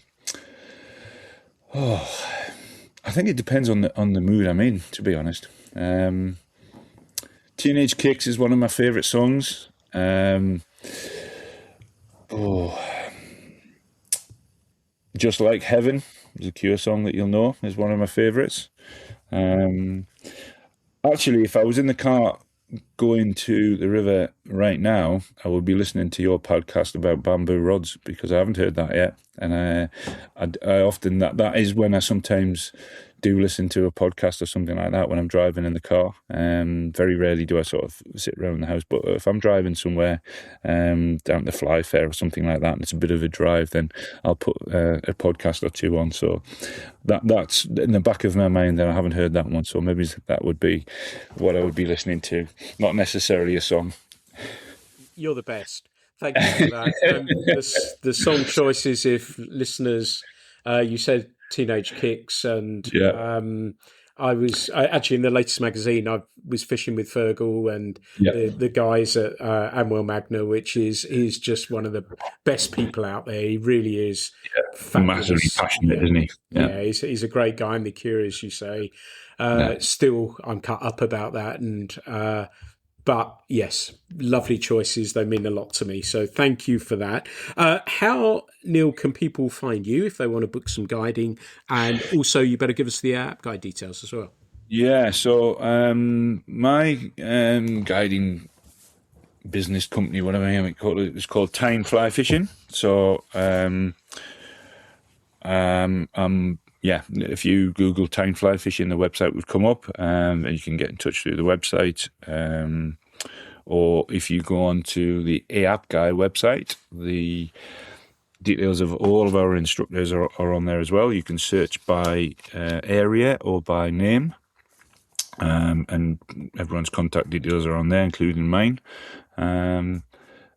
Speaker 2: think it depends on the mood I'm in, to be honest. Teenage Kicks is one of my favourite songs. Just Like Heaven is a Cure song that you'll know, is one of my favourites. Actually, if I was in the car going to the river right now, I would be listening to your podcast about bamboo rods, because I haven't heard that yet. And I often, that is when I sometimes do listen to a podcast or something like that when I'm driving in the car. Very rarely do I sort of sit around the house, but if I'm driving somewhere down to Flyfair or something like that, and it's a bit of a drive, then I'll put a podcast or two on. So that's in the back of my mind that I haven't heard that one. So maybe that would be what I would be listening to, not necessarily a song.
Speaker 1: You're the best. Thank you for that. The song choices, if listeners, you said Teenage Kicks, and
Speaker 2: Yeah.
Speaker 1: I actually in the latest magazine, I was fishing with Fergal and
Speaker 2: Yeah.
Speaker 1: the guys at Amwell Magna, which is just one of the best people out there. He really is fabulous.
Speaker 2: Massively passionate, isn't he?
Speaker 1: Yeah, he's a great guy, and the Cure, as you say. Still, I'm cut up about that, and but yes, lovely choices. They mean a lot to me. So thank you for that. How, Neil, can people find you if they want to book some guiding? And also, you better give us the AAPGAI details as well.
Speaker 2: Yeah, so my guiding business company, whatever I call it, is called Time Fly Fishing. So if you Google Time Fly Fishing, the website would come up, and you can get in touch through the website. Or if you go on to the AAPGAI website, the details of all of our instructors are on there as well. You can search by area or by name, and everyone's contact details are on there, including mine. And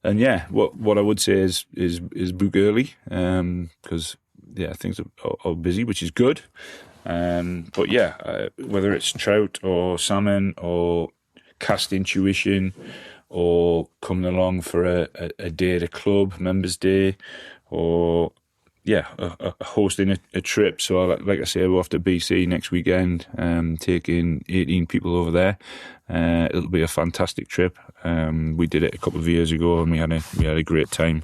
Speaker 2: yeah, what I would say is book early, because things are busy, which is good. But yeah, whether it's trout or salmon or cast intuition, or coming along for a day at a club, members day, or hosting a trip. So like I say, we're off to BC next weekend, taking 18 people over there. It'll be a fantastic trip. We did it a couple of years ago, and we had a great time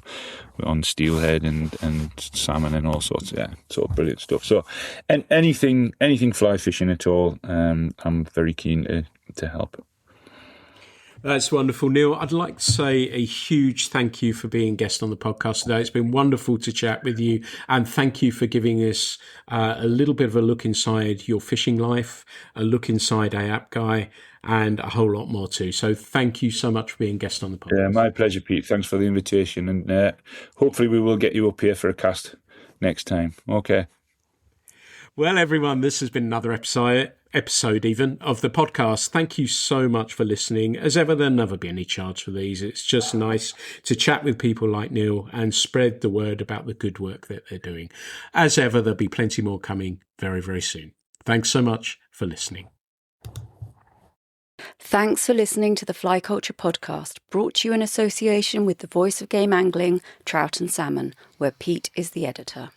Speaker 2: on steelhead and salmon and all sorts. So brilliant stuff. So, and anything fly fishing at all, I'm very keen to help.
Speaker 1: That's wonderful, Neil. I'd like to say a huge thank you for being guest on the podcast today. It's been wonderful to chat with you, and thank you for giving us a little bit of a look inside your fishing life, a look inside AAPGAI, and a whole lot more too. So thank you so much for being guest on the podcast.
Speaker 2: Yeah, my pleasure, Pete. Thanks for the invitation, and hopefully we will get you up here for a cast next time. Okay.
Speaker 1: Well, everyone, this has been another episode even of the podcast. Thank you so much for listening. As ever, there'll never be any charge for these. It's just nice to chat with people like Neil and spread the word about the good work that they're doing. As ever, there'll be plenty more coming very, very soon. Thanks so much for listening.
Speaker 3: Thanks for listening to the Fly Culture Podcast, brought to you in association with the Voice of Game Angling, Trout and Salmon, where Pete is the editor.